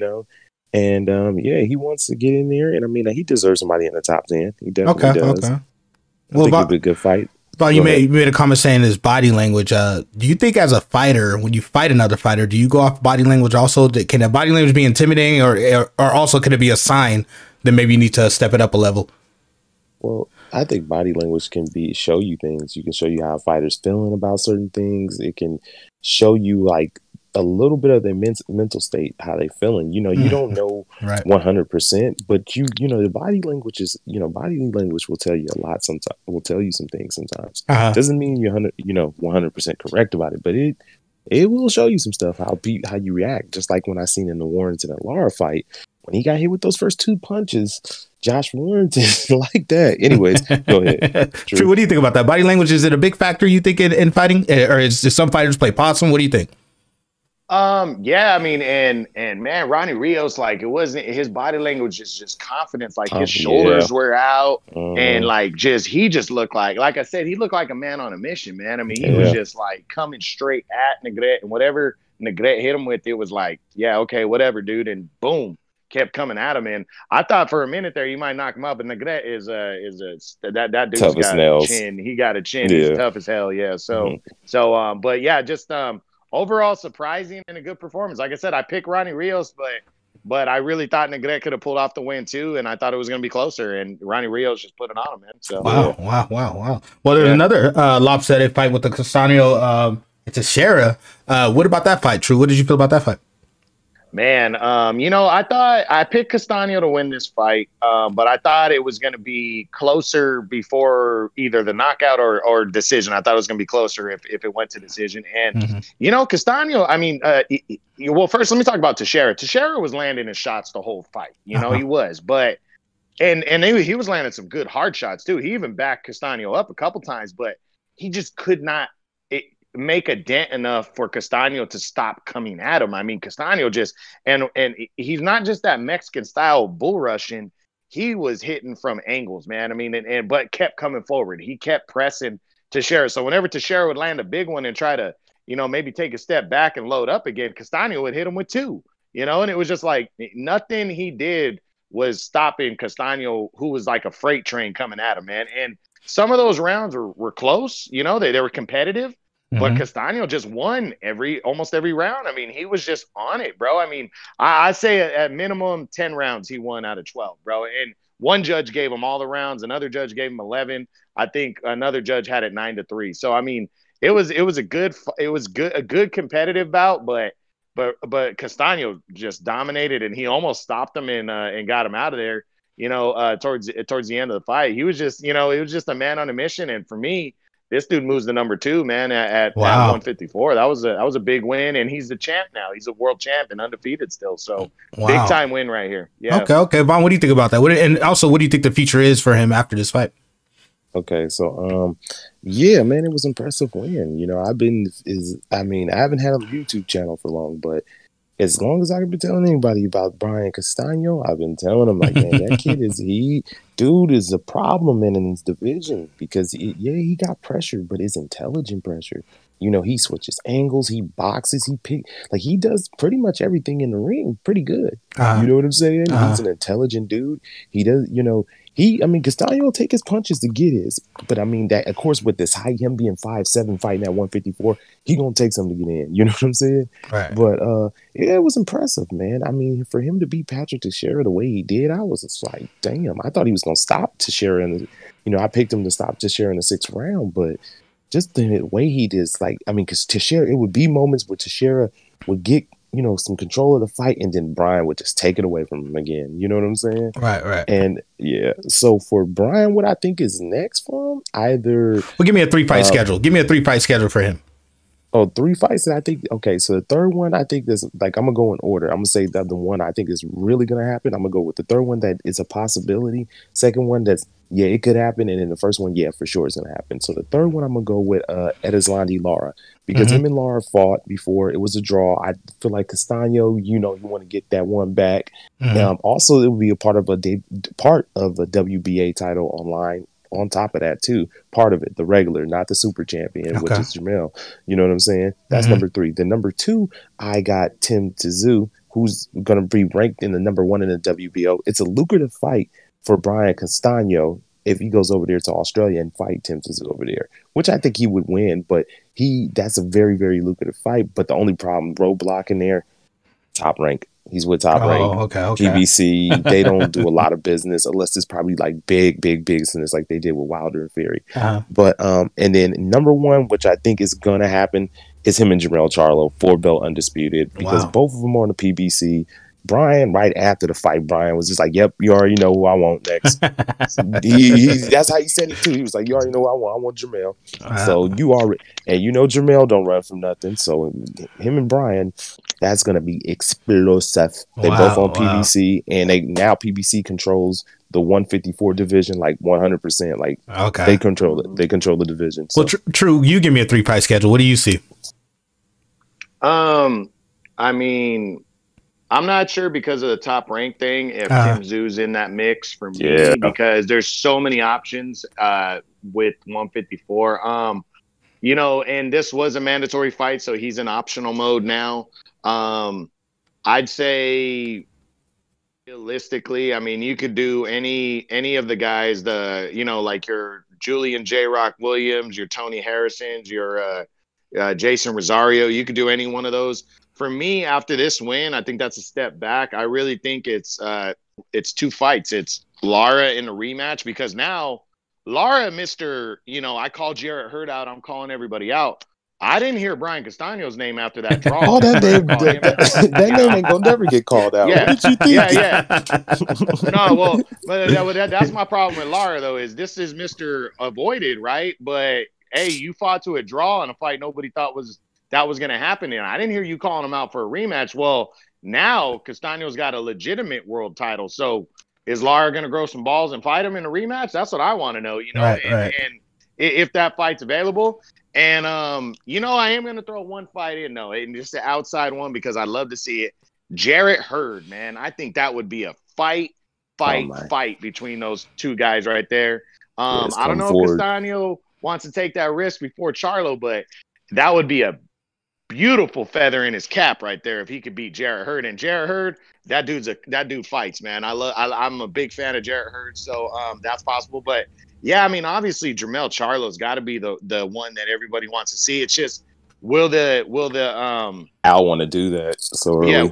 Speaker 3: And yeah, he wants to get in there, and I mean, he deserves somebody in the top 10. He definitely does.
Speaker 1: Okay.
Speaker 3: I think it'd be a good fight.
Speaker 1: But you made a comment saying his body language. Do you think as a fighter, when you fight another fighter, do you go off body language also? Can that body language be intimidating, or also could it be a sign that maybe you need to step it up a level?
Speaker 3: Well, I think body language can show you things. You can show you how a fighter's feeling about certain things. It can show you like a little bit of their mental state, how they feeling. You don't know 100%, but the body language is, body language will tell you a lot. Sometimes will tell you some things. Sometimes doesn't mean you're 100% correct about it, but it will show you some stuff, how you react. Just like when I seen in the Warrington and Lara fight, when he got hit with those first 2 punches, Josh Warrington like that. Anyways, go ahead.
Speaker 1: True. What do you think about that? Body language, is it a big factor you think in fighting, or is some fighters play possum? What do you think?
Speaker 2: Yeah, I mean, and man, Ronnie Rios, like, it wasn't his body language is just confidence. Like his shoulders were out, and like he just looked like I said, he looked like a man on a mission, man. I mean, he was just like coming straight at Negrete, and whatever Negrete hit him with, it was like, yeah, okay, whatever, dude, and boom, kept coming at him. And I thought for a minute there you might knock him up, but Negrete is that dude's got a chin. He got a chin. Yeah. He's tough as hell. Yeah. So but yeah, just overall surprising and a good performance. Like I said, I picked Ronnie Rios, but I really thought Negrete could have pulled off the win too, and I thought it was going to be closer. And Ronnie Rios just put it on him, man. So
Speaker 1: wow. Well, there's another lopsided fight with the Castaño. It's a Teixeira. What about that fight, True? What did you feel about that fight?
Speaker 2: Man, I thought I picked Castaño to win this fight, but I thought it was going to be closer before either the knockout or decision. I thought it was going to be closer if it went to decision. And, Castaño, I mean, well, first, let me talk about Teixeira. Teixeira was landing his shots the whole fight. He was. But and he was landing some good hard shots, too. He even backed Castaño up a couple times, but he just could not make a dent enough for Castaño to stop coming at him. I mean, Castaño just and he's not just that Mexican style bull rushing. He was hitting from angles, man. I mean, but kept coming forward. He kept pressing Teixeira. So whenever Teixeira would land a big one and try to, maybe take a step back and load up again, Castaño would hit him with 2. And it was just like nothing he did was stopping Castaño, who was like a freight train coming at him, man. And some of those rounds were close. They were competitive. But Castaño just won almost every round. I mean, he was just on it, bro. I mean, I say at minimum 10 rounds he won out of 12, bro. And one judge gave him all the rounds. Another judge gave him 11. I think another judge had it 9-3. So I mean, it was a good competitive bout, but Castaño just dominated, and he almost stopped him and got him out of there. Towards the end of the fight, he was just it was just a man on a mission. And for me, this dude moves to number 2, man, at 154. That was a big win, and he's the champ now. He's a world champ and undefeated still. So big time win right here. Yeah.
Speaker 1: Okay. Vaughn, what do you think about that? And also, what do you think the future is for him after this fight?
Speaker 3: Okay, so yeah, man, it was an impressive win. I haven't had a YouTube channel for long, but as long as I've been telling anybody about Brian Castaño, I've been telling them, like, man, that kid is a problem in his division, because he got pressured, but it's intelligent pressure. He switches angles, he boxes, he does pretty much everything in the ring pretty good. You know what I'm saying? He's an intelligent dude. He does, Castaño will take his punches to get his, but I mean, that, of course, with this height, him being 5'7", fighting at 154, he gonna take something to get in. You know what I'm saying?
Speaker 1: Right.
Speaker 3: But it was impressive, man. I mean, for him to beat Patrick Teixeira the way he did, I was just like, damn. I thought he was gonna stop Teixeira I picked him to stop Teixeira in the 6th round, but just the way he does, like, I mean, because Teixeira, it would be moments where Teixeira would get, some control of the fight, and then Brian would just take it away from him again. You know what I'm saying?
Speaker 1: Right.
Speaker 3: And yeah, so for Brian, what I think is next for him, either.
Speaker 1: Well, give me a 3-fight schedule. Give me a 3-fight schedule for him.
Speaker 3: Oh, 3 fights. And I think, okay, so the third one, I think there's, like, I'm going to go in order. I'm going to say that the one I think is really going to happen, I'm going to go with the third one that is a possibility. Second one that's, yeah, it could happen. And then the first one, yeah, for sure it's going to happen. So the third one, I'm going to go with Epispde Lara, because him and Lara fought before. It was a draw. I feel like Castaño, you want to get that one back. Also, it would be a part of a WBA title online. On top of that, too, part of it, the regular, not the super champion, which is Jamel. You know what I'm saying? That's number 3. Then number 2, I got Tim Tszyu, who's going to be ranked in the number 1 in the WBO. It's a lucrative fight for Brian Castaño if he goes over there to Australia and fight Tim Tszyu over there, which I think he would win. But that's a very, very lucrative fight. But the only problem, roadblock in there, Top Rank. He's with Top Rank.
Speaker 1: Okay.
Speaker 3: PBC. They don't do a lot of business unless it's probably like big business like they did with Wilder and Fury. But and then number 1, which I think is gonna happen, is him and Jermell Charlo, 4-belt undisputed, because both of them are on the PBC. Brian, right after the fight, Brian was just like, "Yep, you already know who I want next." That's how he said it too. He was like, "You already know who I want. I want Jermell." So you already, and Jermell don't run from nothing. So him and Brian, that's gonna be explosive. They both on PBC, and now PBC controls the 154 division like 100%. Like they control it. They control the division. So.
Speaker 1: Well, true. You give me a 3-fight schedule. What do you see?
Speaker 2: I mean, I'm not sure because of the Top Rank thing if Tim Tszyu's in that mix for me, because there's so many options with 154. And this was a mandatory fight, so he's in optional mode now. I'd say realistically, I mean, you could do any of the guys, like your Julian J. Rock Williams, your Tony Harrisons, your Jason Rosario. You could do any one of those. For me, after this win, I think that's a step back. I really think it's 2 fights. It's Lara in a rematch, because now Lara, I called Jarrett Hurd out. I'm calling everybody out. I didn't hear Brian Castaño's name after that draw.
Speaker 3: Oh, that name ain't gonna never get called out.
Speaker 2: Yeah.
Speaker 3: What did you think?
Speaker 2: Yeah. No, well, but that's my problem with Lara, though, is this is Mr. Avoided, right? But hey, you fought to a draw in a fight nobody thought that was going to happen. And I didn't hear you calling him out for a rematch. Well, now Castaño's got a legitimate world title. So is Lara going to grow some balls and fight him in a rematch? That's what I want to know,
Speaker 1: Right.
Speaker 2: And if that fight's available. And, I am going to throw one fight in, though, and just the outside one, because I'd love to see it. Jarrett Hurd, man. I think that would be a fight between those 2 guys right there. I don't know if Castaño wants to take that risk before Charlo, but that would be a beautiful feather in his cap right there if he could beat Jarrett Hurd. And Jarrett Hurd, that dude fights, man. I'm a big fan of Jarrett Hurd, so that's possible. But yeah, I mean, obviously Jermell Charlo's got to be the one that everybody wants to see. It's just will the
Speaker 3: I want to do that. So early.
Speaker 2: Yeah,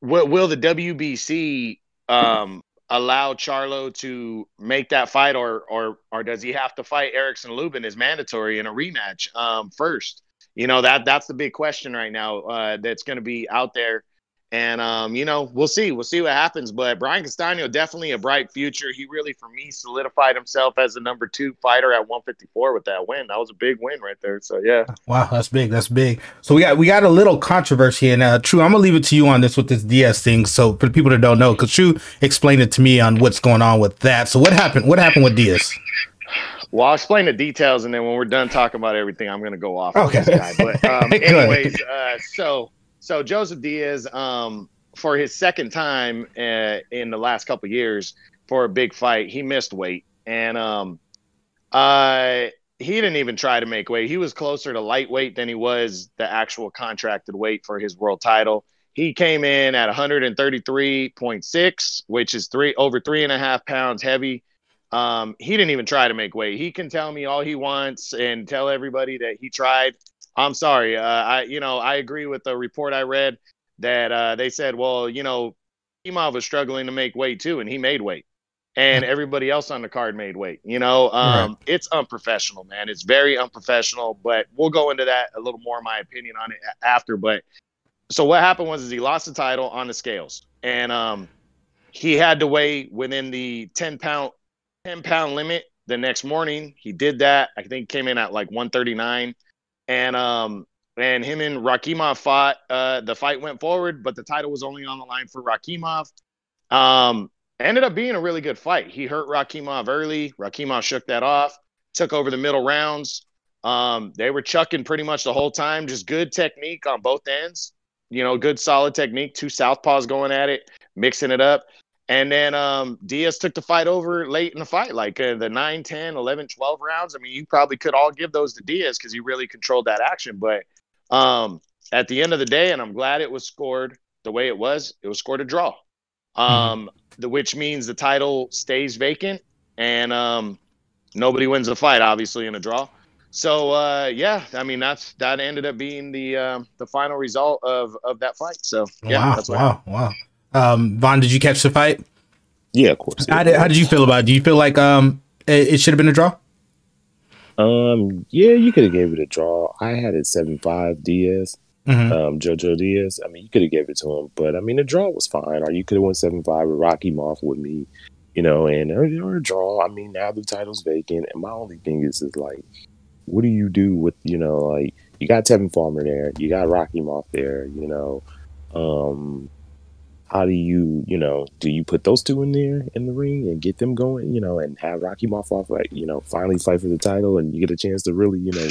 Speaker 2: will the WBC allow Charlo to make that fight, or does he have to fight Erickson Lubin as mandatory in a rematch first? That's the big question right now that's going to be out there. And, we'll see. We'll see what happens. But Brian Castaño, definitely a bright future. He really, for me, solidified himself as the number 2 fighter at 154 with that win. That was a big win right there. So, yeah.
Speaker 1: Wow, that's big. That's big. So we got a little controversy. And, True, I'm going to leave it to you on this with this Diaz thing. So for the people that don't know, because True explained it to me on what's going on with that. So what happened? What happened with Diaz?
Speaker 2: Well, I'll explain the details, and then when we're done talking about everything, I'm going to go off.
Speaker 1: Okay.
Speaker 2: This guy. But anyways, so Joseph Diaz, for his second time in the last couple of years for a big fight, he missed weight, and he didn't even try to make weight. He was closer to lightweight than he was the actual contracted weight for his world title. He came in at 133.6, which is over 3.5 pounds heavy. He didn't even try to make weight. He can tell me all he wants and tell everybody that he tried. I'm sorry. I agree with the report I read that they said, well, Imov was struggling to make weight too, and he made weight. and everybody else on the card made weight. You know, it's unprofessional, man. It's very unprofessional, but we'll go into that a little more, my opinion on it after. But so what happened was he lost the title on the scales, and he had to weigh within the 10-pound limit the next morning. He did that. I think came in at like 139, and him and Rakimov fought. The fight went forward, but the title was only on the line for Rakimov. Ended up being a really good fight. He hurt Rakimov early. Rakimov shook that off, took over the middle rounds. They were chucking pretty much the whole time. Just good technique on both ends. You know, good solid technique. Two southpaws going at it, mixing it up. And then Diaz took the fight over late in the fight, like the 9, 10, 11, 12 rounds. I mean, you probably could all give those to Diaz because he really controlled that action. But at the end of the day, and I'm glad it was scored the way it was scored a draw. Which means the title stays vacant, and nobody wins the fight, obviously, in a draw. So yeah, I mean that ended up being the final result of that fight. So yeah,
Speaker 1: wow. Vaughn, did you catch the fight?
Speaker 3: Yeah, of course.
Speaker 1: How did you feel about it? Do you feel like it should have been a draw?
Speaker 3: Yeah, you could have gave it a draw. I had it 7-5 Diaz. Jojo Diaz. I mean, you could have gave it to him, but I mean, the draw was fine. Or you could have went 7-5 with Rakimov with me, you know, and or a draw. I mean, now the title's vacant, and my only thing is like, what do you do with, you know, like you got Tevin Farmer there, you got Rakimov there, you know, how do you put those two in there in the ring and get them going, you know, and have Rakimov off, like, you know, finally fight for the title and you get a chance to really, you know,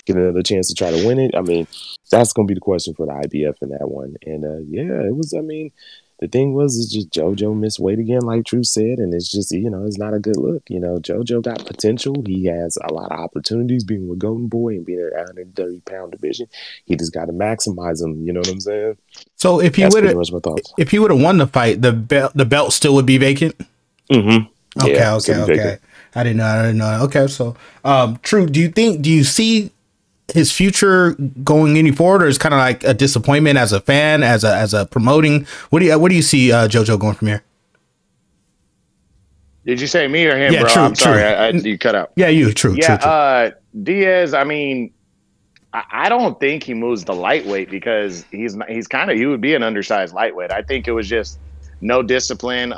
Speaker 3: get another chance to try to win it. I mean, that's going to be the question for the IBF in that one. And yeah, it was, I mean, the thing was, it's just JoJo missed weight again, like Drew said, and it's just, you know, it's not a good look. You know, JoJo got potential. He has a lot of opportunities being with Golden Boy and being in an 130-pound division. He just got to maximize them. You know what I'm saying?
Speaker 1: So if he would have won the fight, the belt still would be vacant.
Speaker 3: Mm-hmm.
Speaker 1: Okay. I didn't know. Okay, so True. Do you see his future going any forward, or is kind of like a disappointment as a fan, as a promoting? What do you see JoJo going from here?
Speaker 2: Did you say me or him,
Speaker 1: yeah,
Speaker 2: bro?
Speaker 1: True,
Speaker 2: I'm sorry, you cut out.
Speaker 1: Yeah, you. True.
Speaker 2: Yeah, true. Diaz. I mean, I don't think he moves the lightweight because he would be an undersized lightweight. I think it was just no discipline.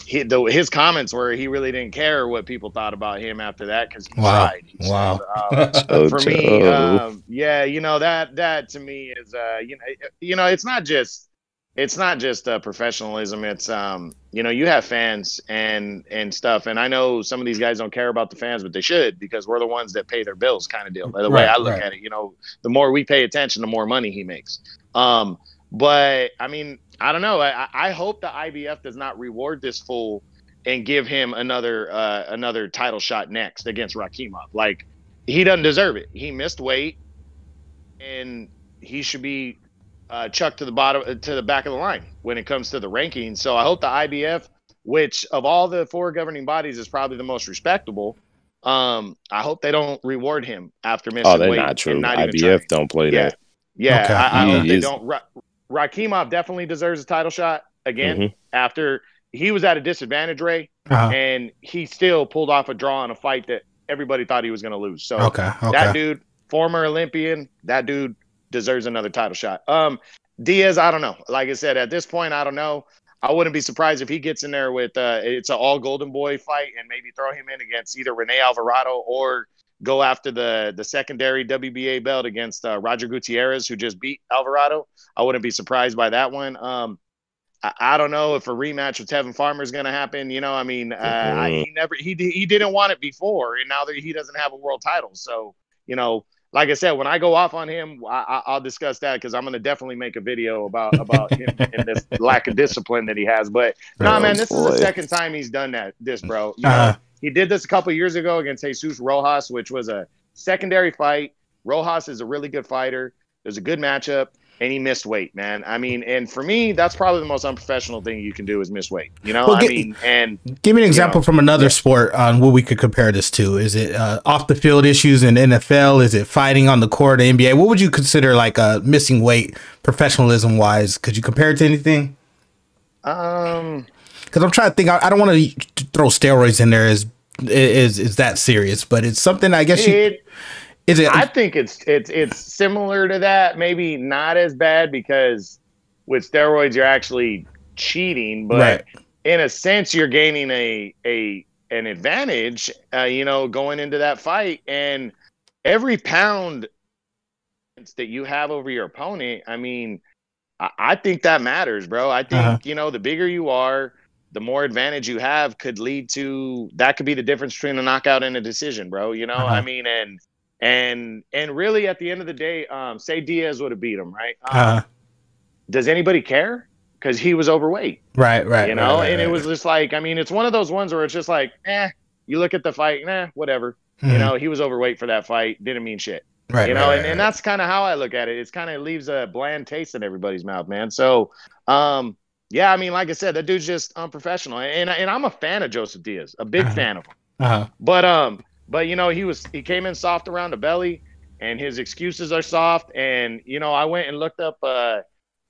Speaker 2: His comments were he really didn't care what people thought about him after that because he tried.
Speaker 1: Wow.
Speaker 2: For me, yeah, you know that to me is you know it's not just professionalism. It's you know, you have fans and stuff, and I know some of these guys don't care about the fans, but they should, because we're the ones that pay their bills, kind of deal. By the way I look at it, you know, the more we pay attention, the more money he makes. But I mean, I don't know. I hope the IBF does not reward this fool and give him another title shot next against Rakimov. Like, he doesn't deserve it. He missed weight, and he should be chucked to the back of the line when it comes to the rankings. So I hope the IBF, which of all the four governing bodies is probably the most respectable, I hope they don't reward him after missing weight.
Speaker 3: Not true.
Speaker 2: Not
Speaker 3: IBF don't play that.
Speaker 2: Yeah, okay. I hope they don't. Rakimov definitely deserves a title shot again after he was at a disadvantage, Ray, and he still pulled off a draw in a fight that everybody thought he was going to lose. So that dude, former Olympian, that dude deserves another title shot. Diaz, I don't know. Like I said, at this point, I don't know. I wouldn't be surprised if he gets in there with it's an all Golden Boy fight and maybe throw him in against either Rene Alvarado or go after the secondary WBA belt against Roger Gutierrez, who just beat Alvarado. I wouldn't be surprised by that one. I don't know if a rematch with Tevin Farmer is going to happen. You know, I mean, he didn't want it before, and now that he doesn't have a world title. So, you know, like I said, when I go off on him, I'll discuss that, because I'm going to definitely make a video about him and this lack of discipline that he has. But man, this is the second time he's done this, bro. You know, he did this a couple of years ago against Jesus Rojas, which was a secondary fight. Rojas is a really good fighter. It was a good matchup, and he missed weight, man. I mean, and for me, that's probably the most unprofessional thing you can do is miss weight. You know, give me an
Speaker 1: example from another sport on what we could compare this to. Is it off the field issues in NFL? Is it fighting on the court in NBA? What would you consider like missing weight professionalism wise? Could you compare it to anything? Because I'm trying to think. I don't want to throw steroids in there as is that serious, but it's something I guess is it?
Speaker 2: I think it's similar to that. Maybe not as bad because with steroids you're actually cheating, but in a sense you're gaining an advantage. Going into that fight, and every pound that you have over your opponent, I mean, I think that matters, bro. I think the bigger you are, the more advantage you have could lead to that could be the difference between a knockout and a decision, bro. I mean, and really at the end of the day, say Diaz would have beat him, right? Does anybody care? Because he was overweight.
Speaker 1: Right.
Speaker 2: And it was just like, I mean, it's one of those ones where it's just like, you look at the fight, whatever. He was overweight for that fight. Didn't mean shit. Right. And that's kind of how I look at it. It's kind of leaves a bland taste in everybody's mouth, man. So, yeah, I mean, like I said, that dude's just unprofessional, and I'm a fan of Joseph Diaz, a big fan of him. But he came in soft around the belly, and his excuses are soft. And I went and looked up the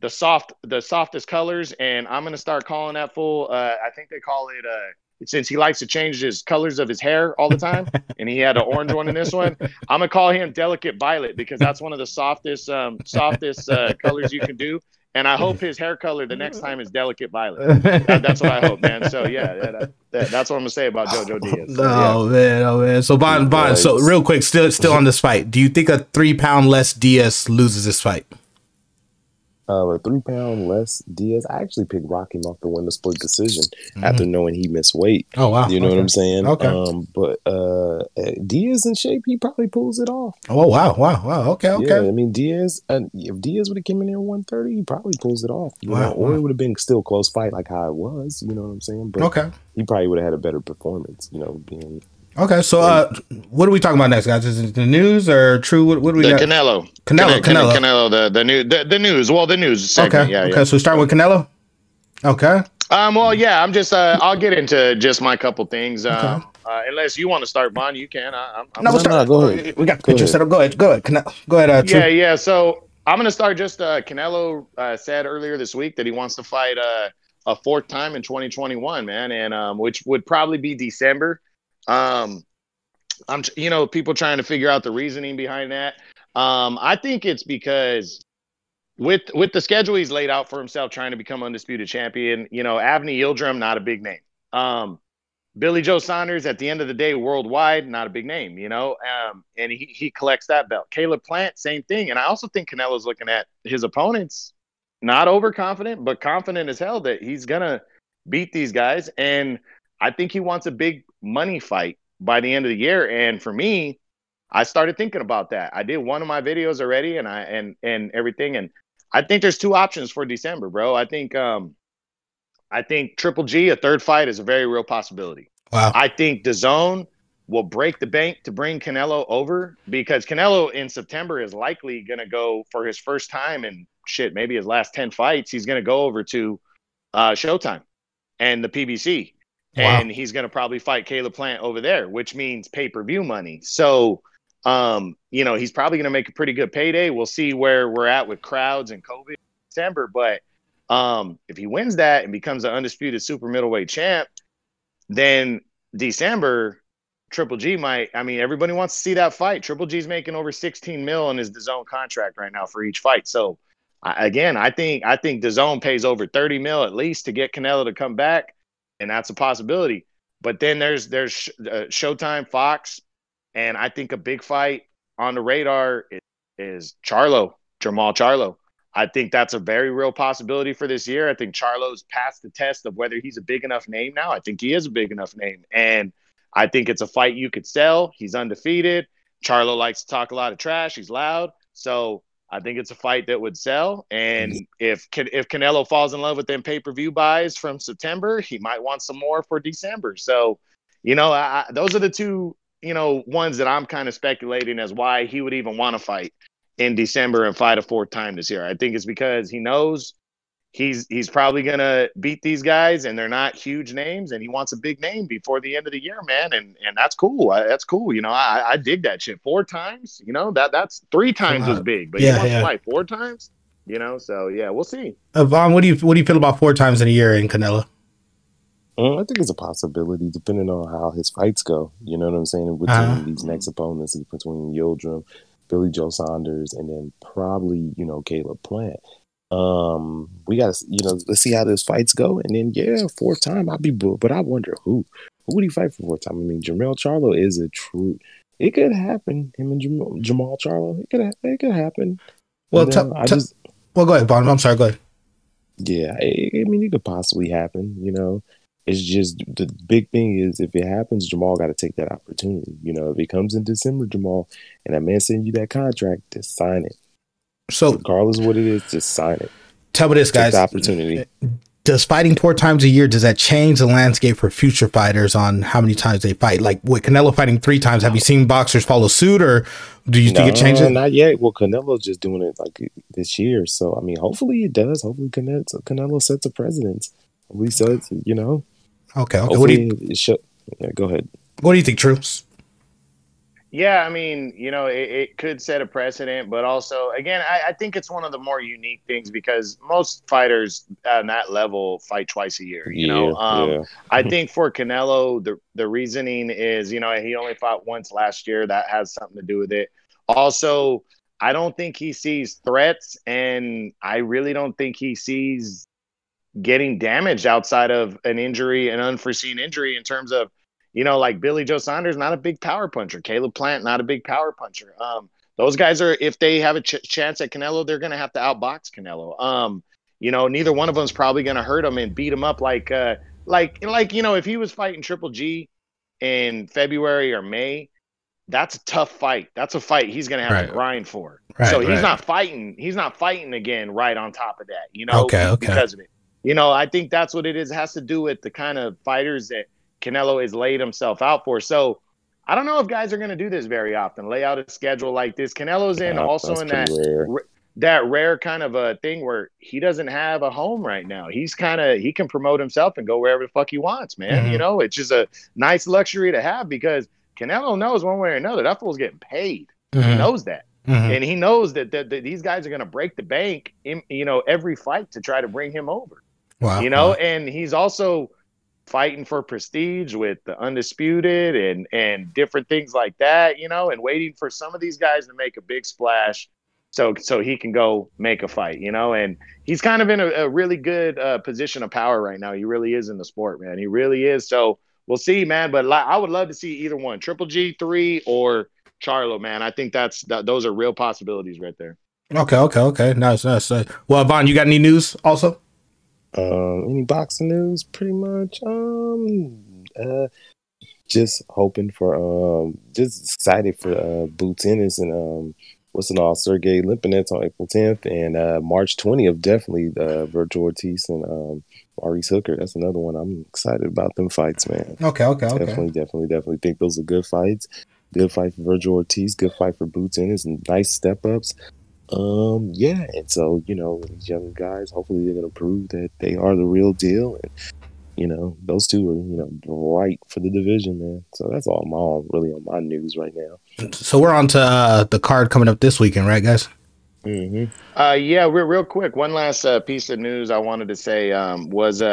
Speaker 2: softest colors, and I'm gonna start calling that fool. I think they call it since he likes to change his colors of his hair all the time, and he had an orange one in this one. I'm gonna call him Delicate Violet because that's one of the softest colors you can do. And I hope his hair color the next time is Delicate Violet. That's what I hope, man. So yeah, that's what I'm gonna say about JoJo Diaz. So,
Speaker 1: oh man. So Bond. So real quick, still on this fight. Do you think a 3 pound less Diaz loses this fight?
Speaker 3: A 3 pound less Diaz. I actually picked Rocky off to win the split decision after knowing he missed weight.
Speaker 1: Oh wow,
Speaker 3: you know what I'm saying?
Speaker 1: Okay.
Speaker 3: But Diaz in shape, he probably pulls it off.
Speaker 1: Oh wow. Okay.
Speaker 3: Yeah, I mean Diaz. If Diaz would have come in here 130, he probably pulls it off. Or it would have been still a close fight like how it was. You know what I'm saying? But he probably would have had a better performance. Being.
Speaker 1: Okay, so what are we talking about next, guys? Is it the news or true? What do we got?
Speaker 2: Canelo, the news. Well, the news segment.
Speaker 1: Okay. So we start with Canelo. Okay.
Speaker 2: Well, yeah. I'm just. I'll get into just my couple things. Unless you want to start, Bond, you can.
Speaker 1: No, go ahead. We got the picture set up. Go ahead. Go ahead.
Speaker 2: Yeah. So I'm gonna start. Just Canelo said earlier this week that he wants to fight a fourth time in 2021, man, and which would probably be December. People trying to figure out the reasoning behind that. I think it's because with the schedule he's laid out for himself, trying to become undisputed champion, Avni Yildirim, not a big name. Billy Joe Saunders, at the end of the day, worldwide, not a big name, and he collects that belt. Caleb Plant, same thing. And I also think Canelo's looking at his opponents, not overconfident, but confident as hell that he's going to beat these guys. And I think he wants a big money fight by the end of the year. And for me, I started thinking about that. I did one of my videos already and everything. And I think there's two options for December, bro. I think Triple G, a third fight, is a very real possibility.
Speaker 1: Wow.
Speaker 2: I think DAZN will break the bank to bring Canelo over because Canelo in September is likely going to go for his first time in maybe his last 10 fights. He's going to go over to Showtime and the PBC.
Speaker 1: Wow.
Speaker 2: And he's going to probably fight Caleb Plant over there, which means pay-per-view money. So, he's probably going to make a pretty good payday. We'll see where we're at with crowds and COVID in December. But if he wins that and becomes an undisputed super middleweight champ, then December, Triple G everybody wants to see that fight. Triple G's making over 16 mil on his DAZN contract right now for each fight. So, I think DAZN pays over 30 mil at least to get Canelo to come back. And that's a possibility. But then there's Showtime, Fox, and I think a big fight on the radar is Jamal Charlo. I think that's a very real possibility for this year. I think Charlo's passed the test of whether he's a big enough name now. I think he is a big enough name. And I think it's a fight you could sell. He's undefeated. Charlo likes to talk a lot of trash. He's loud. So I think it's a fight that would sell. And if Canelo falls in love with them pay-per-view buys from September, he might want some more for December. So, those are the two, ones that I'm kind of speculating as why he would even want to fight in December and fight a fourth time this year. I think it's because he knows he's probably going to beat these guys and they're not huge names, and he wants a big name before the end of the year, man. And that's cool. That's cool. I dig that shit. 4 times, that's 3 times was big, but he wants to fight 4 times, so yeah, we'll see.
Speaker 1: Vaughn, what do you feel about 4 times in a year in Canelo?
Speaker 3: I think it's a possibility, depending on how his fights go. You know what I'm saying? Between these next opponents, between Yildirim, Billy Joe Saunders, and then probably Caleb Plant. We got to let's see how those fights go, and then fourth time I'll be booked. But I wonder who would he fight for fourth time? I mean, Jermell Charlo is a true. It could happen. Him and Jamal Charlo. It could happen.
Speaker 1: Well, well, go ahead, Bond. I'm sorry. Go ahead.
Speaker 3: Yeah, I mean, it could possibly happen. It's just the big thing is if it happens, Jamal got to take that opportunity. If it comes in December, Jamal, and that man send you that contract, just sign it. So regardless of what it is, just sign it.
Speaker 1: Tell me this, guys.
Speaker 3: Take the opportunity.
Speaker 1: Does fighting 4 times a year, does that change the landscape for future fighters on how many times they fight? Like with Canelo fighting 3 times, have you seen boxers follow suit, or do you think it changes?
Speaker 3: Not yet. Well, Canelo's just doing it like this year. So, I mean, hopefully it does. Hopefully Canelo sets a precedence. Hopefully sets,
Speaker 1: Okay.
Speaker 3: Hopefully go ahead.
Speaker 1: What do you think, True?
Speaker 2: Yeah, I mean, it could set a precedent, but also, again, I think it's one of the more unique things because most fighters on that level fight twice a year. I think for Canelo, the reasoning is, he only fought once last year. That has something to do with it. Also, I don't think he sees threats, and I really don't think he sees getting damaged outside of an injury, an unforeseen injury in terms of, like Billy Joe Saunders, not a big power puncher. Caleb Plant, not a big power puncher. Those guys are, if they have a chance at Canelo, they're going to have to outbox Canelo. Neither one of them is probably going to hurt him and beat him up like if he was fighting Triple G in February or May, that's a tough fight. That's a fight he's going to have to grind for. So he's not fighting. He's not fighting again right on top of that, because of it. I think that's what it is. It has to do with the kind of fighters that Canelo has laid himself out for. So I don't know if guys are going to do this very often, lay out a schedule like this. Canelo's in that rare kind of a thing where he doesn't have a home right now. He can promote himself and go wherever the fuck he wants, man.
Speaker 1: Mm-hmm.
Speaker 2: It's just a nice luxury to have because Canelo knows one way or another that fool's getting paid. Mm-hmm. He knows that. Mm-hmm. And he knows that these guys are going to break the bank in, every fight to try to bring him over.
Speaker 1: Wow.
Speaker 2: And he's also fighting for prestige with the Undisputed and different things like that, and waiting for some of these guys to make a big splash so he can go make a fight, and he's kind of in a really good position of power right now. He really is in the sport, man. He really is. So we'll see, man. But I would love to see either one, Triple G 3 or Charlo, man. I think those are real possibilities right there.
Speaker 1: Okay. Nice. Well, Vaughn, you got any news also?
Speaker 3: Any boxing news? Pretty much. Just hoping for just excited for Boots Ennis and Sergey Limpinets on April 10th and March 20th. Definitely Virgil Ortiz and Maurice Hooker. That's another one. I'm excited about them fights, man.
Speaker 1: Okay.
Speaker 3: Definitely think those are good fights. Good fight for Virgil Ortiz. Good fight for Boots Ennis and nice step ups. And so, these young guys, hopefully they're going to prove that they are the real deal. And, those two are, right for the division, man. So that's all really on my news right now.
Speaker 1: So we're on to the card coming up this weekend, right, guys?
Speaker 3: Mm-hmm.
Speaker 2: Yeah, real quick. One last piece of news I wanted to say was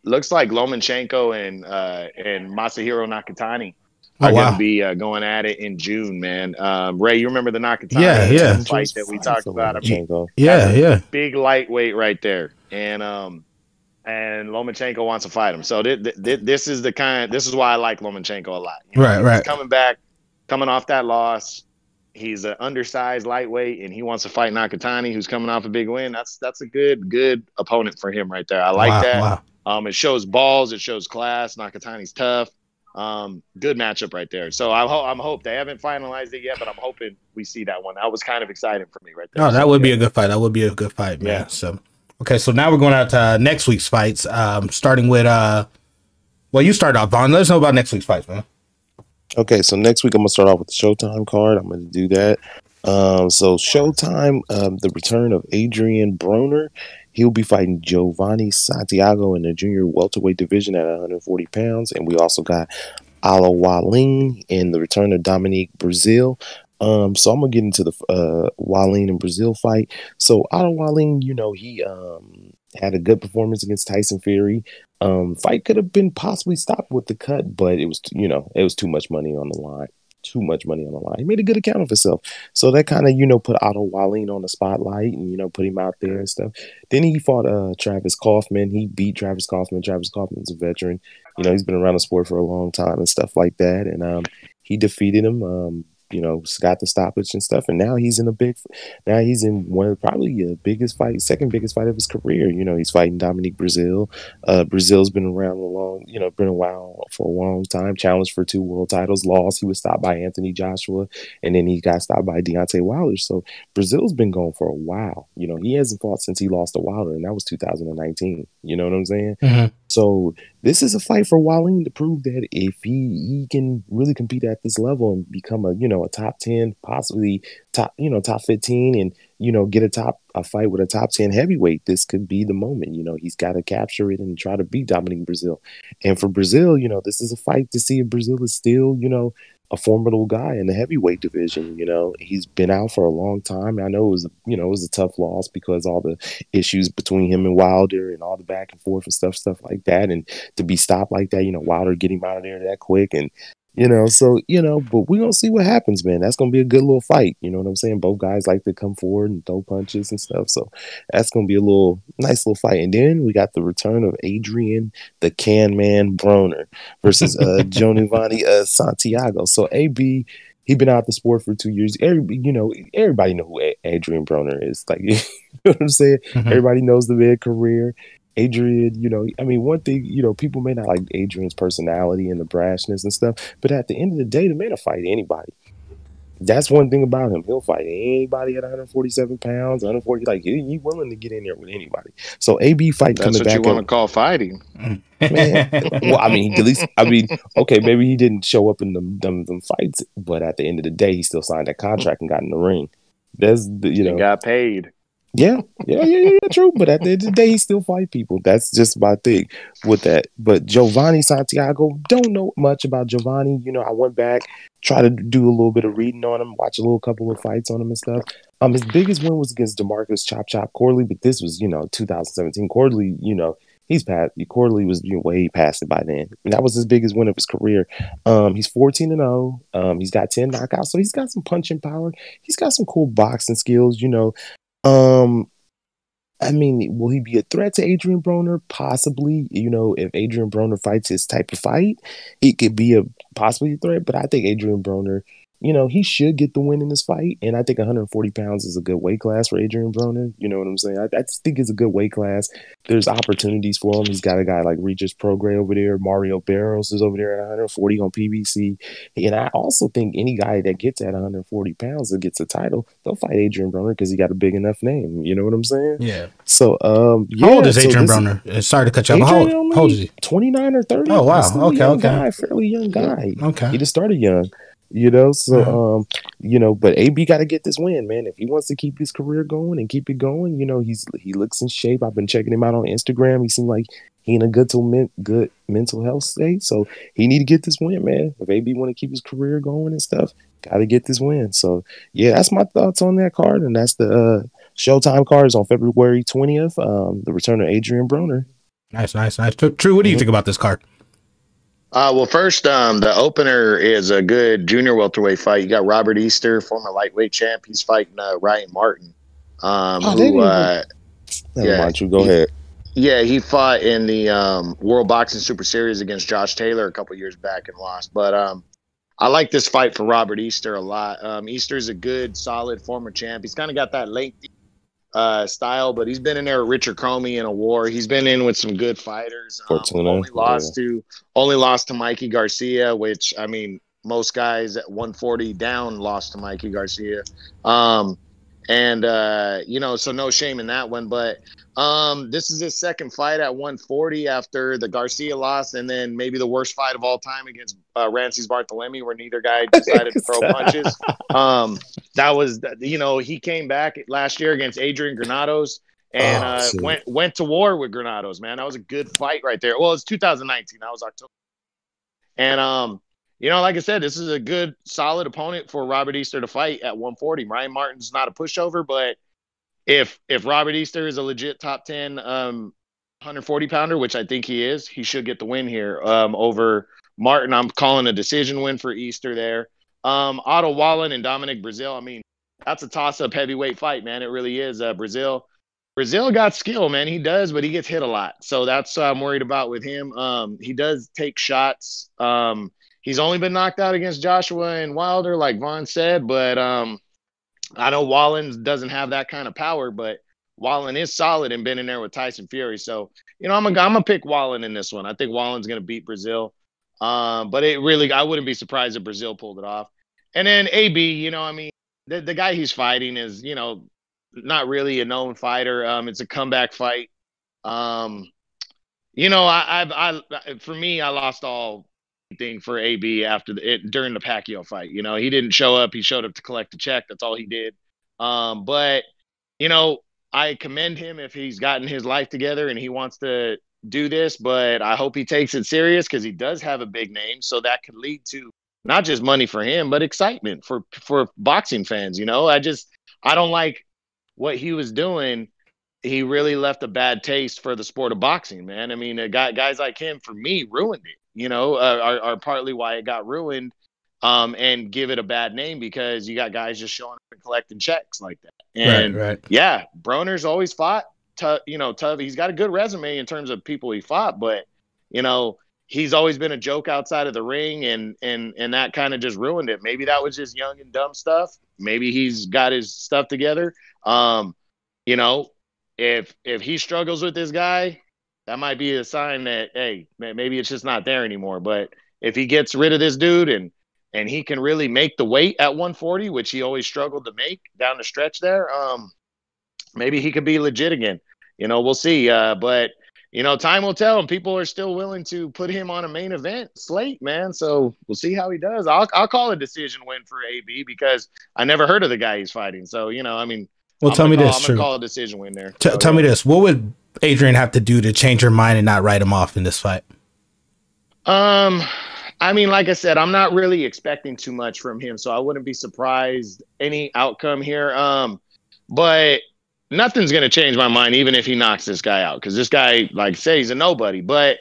Speaker 2: looks like Lomachenko and Masahiro Nakatani are going to be going at it in June, man. Ray, you remember the Nakatani fight that we talked about?
Speaker 1: Yeah.
Speaker 2: Big lightweight right there. And Lomachenko wants to fight him. So this is why I like Lomachenko a lot.
Speaker 1: Right.
Speaker 2: He's coming back, coming off that loss. He's an undersized lightweight, and he wants to fight Nakatani, who's coming off a big win. That's a good opponent for him right there. I like that. Wow. It shows balls. It shows class. Nakatani's tough. Good matchup right there. So I'm hope they haven't finalized it yet, but I'm hoping we see that one. That was kind of exciting for me right there.
Speaker 1: Oh, that would be a good fight. That would be a good fight, man.
Speaker 2: Yeah.
Speaker 1: So, okay, so now we're going out to next week's fights. Starting with you start off, Vaughn. Let us know about next week's fights, man.
Speaker 3: Okay, so next week I'm gonna start off with the Showtime card. I'm gonna do that. So Showtime, the return of Adrian Broner. He'll be fighting Giovanni Santiago in the junior welterweight division at 140 pounds. And we also got Alawaling in the return of Dominique Brazil. So I'm going to get into the Waling and Brazil fight. So Alawaling, he had a good performance against Tyson Fury. Fight could have been possibly stopped with the cut, but it was, it was too much money on the line. Too much money on the line. He made a good account of himself. So that kind of, put Otto Wallin on the spotlight and, put him out there and stuff. Then he fought Travis Kaufman. He beat Travis Kaufman. Travis Kaufman's a veteran. He's been around the sport for a long time and stuff like that. And he defeated him. Got the stoppage and stuff, and now he's in one of probably the biggest fight, second biggest fight of his career. He's fighting Dominique Brazil. Brazil's been around been a while for a long time. Challenged for 2 world titles, lost. He was stopped by Anthony Joshua, and then he got stopped by Deontay Wilder. So Brazil's been going for a while. He hasn't fought since he lost to Wilder, and that was 2019. You know what I'm saying?
Speaker 1: Mm-hmm.
Speaker 3: So this is a fight for Wallin to prove that if he can really compete at this level and become a top 10, possibly top 15, and get a fight with a top 10 heavyweight, this could be the moment. He's got to capture it and try to beat Dominique Brazil. And for Brazil, this is a fight to see if Brazil is still a formidable guy in the heavyweight division. He's been out for a long time. I know it was a tough loss because all the issues between him and Wilder and all the back and forth and stuff like that. And to be stopped like that, Wilder get him out of there that quick. And, but we're going to see what happens, man. That's going to be a good little fight. You know what I'm saying? Both guys like to come forward and throw punches and stuff. So that's going to be a nice little fight. And then we got the return of Adrian, the Can Man Broner versus Giovanni Santiago. So AB, he been out the sport for 2 years. Everybody know who Adrian Broner is. Like, you know what I'm saying? Mm-hmm. Everybody knows the man career. Adrian, one thing, people may not like Adrian's personality and the brashness and stuff, but at the end of the day, the man will fight anybody. That's one thing about him. He'll fight anybody at 147 pounds, 140. Like, he's willing to get in there with anybody. So AB fight
Speaker 2: coming back. That's what you want to call fighting.
Speaker 3: Man, well, at least, okay, maybe he didn't show up in them fights, but at the end of the day, he still signed that contract and got in the ring.
Speaker 2: He got paid.
Speaker 3: Yeah, true. But at the end of the day, he still fight people. That's just my thing with that. But Giovanni Santiago, don't know much about Giovanni. I went back, try to do a little bit of reading on him, watch a couple of fights on him and stuff. His biggest win was against DeMarcus Chop Corley, but this was 2017. Corley, he's past. Corley was way past it by then. And that was his biggest win of his career. He's 14-0. He's got 10 knockouts, so he's got some punching power. He's got some cool boxing skills. Will he be a threat to Adrian Broner? Possibly. If Adrian Broner fights his type of fight, he could be possibly a threat. But I think Adrian Broner, he should get the win in this fight. And I think 140 pounds is a good weight class for Adrian Broner. You know what I'm saying? I just think it's a good weight class. There's opportunities for him. He's got a guy like Regis Prograis over there. Mario Barros is over there at 140 on PBC. And I also think any guy that gets at 140 pounds that gets a title, they'll fight Adrian Broner because he got a big enough name. You know what I'm saying?
Speaker 1: Yeah.
Speaker 3: So,
Speaker 1: how old is Adrian Broner? Sorry to cut you off. How old is he?
Speaker 3: 29 or 30.
Speaker 1: Oh, wow. Okay.
Speaker 3: Fairly young guy.
Speaker 1: Okay.
Speaker 3: He just started young. But AB got to get this win, man. If he wants to keep his career going and keep it going, he looks in shape. I've been checking him out on Instagram. He seemed like he in a good mental health state. So he need to get this win, man. If AB want to keep his career going and stuff, got to get this win. So yeah, that's my thoughts on that card, and that's the Showtime cards on February 20th. The return of Adrian Broner.
Speaker 1: Nice. True. What do you think about this card?
Speaker 2: Well, first, the opener is a good junior welterweight fight. You got Robert Easter, former lightweight champ. He's fighting Ryan Martin.
Speaker 3: Go ahead.
Speaker 2: Yeah, he fought in the World Boxing Super Series against Josh Taylor a couple years back and lost. But I like this fight for Robert Easter a lot. Easter's a good, solid former champ. He's kind of got that lengthy style, but he's been in there with Richard Comey in a war. He's been in with some good fighters. Only lost to Mikey Garcia, which most guys at 140 down lost to Mikey Garcia. So no shame in that one. But this is his second fight at 140 after the Garcia loss, and then maybe the worst fight of all time against Rances Barthelemy, where neither guy decided to throw punches. That was, he came back last year against Adrian Granados and went to war with Granados, man. That was a good fight right there. Well, it's 2019. That was October. And, like I said, this is a good, solid opponent for Robert Easter to fight at 140. Ryan Martin's not a pushover, but if Robert Easter is a legit top 10 140 pounder, which I think he is. He should get the win here over Martin. I'm calling a decision win for Easter there. Otto Wallen and Dominic Brazil. I mean, that's a toss-up heavyweight fight, man. It really is. Brazil got skill, man. He does, but he gets hit a lot. So that's what I'm worried about with him. He does take shots. He's only been knocked out against Joshua and Wilder, like Vaughn said, but I know Wallen doesn't have that kind of power, but Wallen is solid and been in there with Tyson Fury. So, I'm gonna pick Wallen in this one. I think Wallen's gonna beat Brazil. But I wouldn't be surprised if Brazil pulled it off. And then AB, I mean, the guy he's fighting is, not really a known fighter. It's a comeback fight. For me, I lost all thing for AB during the Pacquiao fight. He didn't show up. He showed up to collect a check. That's all he did. But I commend him if he's gotten his life together and he wants to do this, but I hope he takes it serious because he does have a big name. So that could lead to not just money for him, but excitement for boxing fans. I don't like what he was doing. He really left a bad taste for the sport of boxing, man. I mean, guys like him, for me, ruined it, are partly why it got ruined, and give it a bad name because you got guys just showing up and collecting checks like that. And
Speaker 1: right.
Speaker 2: Yeah, Broner's always fought tough. He's got a good resume in terms of people he fought, but he's always been a joke outside of the ring, and that kind of just ruined it. Maybe that was just young and dumb stuff. Maybe he's got his stuff together. If he struggles with this guy, that might be a sign that, hey, maybe it's just not there anymore. But if he gets rid of this dude and he can really make the weight at 140, which he always struggled to make down the stretch there, maybe he could be legit again. We'll see. But time will tell, and people are still willing to put him on a main event slate, man. So we'll see how he does. I'll call a decision win for AB because I never heard of the guy he's fighting. So, I mean,
Speaker 1: well, tell me this.
Speaker 2: I'm going to call a decision win there.
Speaker 1: Tell me this. What would Adrian have to do to change her mind and not write him off in this fight?
Speaker 2: I mean, like I said, I'm not really expecting too much from him, so I wouldn't be surprised any outcome here. But nothing's going to change my mind, even if he knocks this guy out, because this guy, like say, he's a nobody. But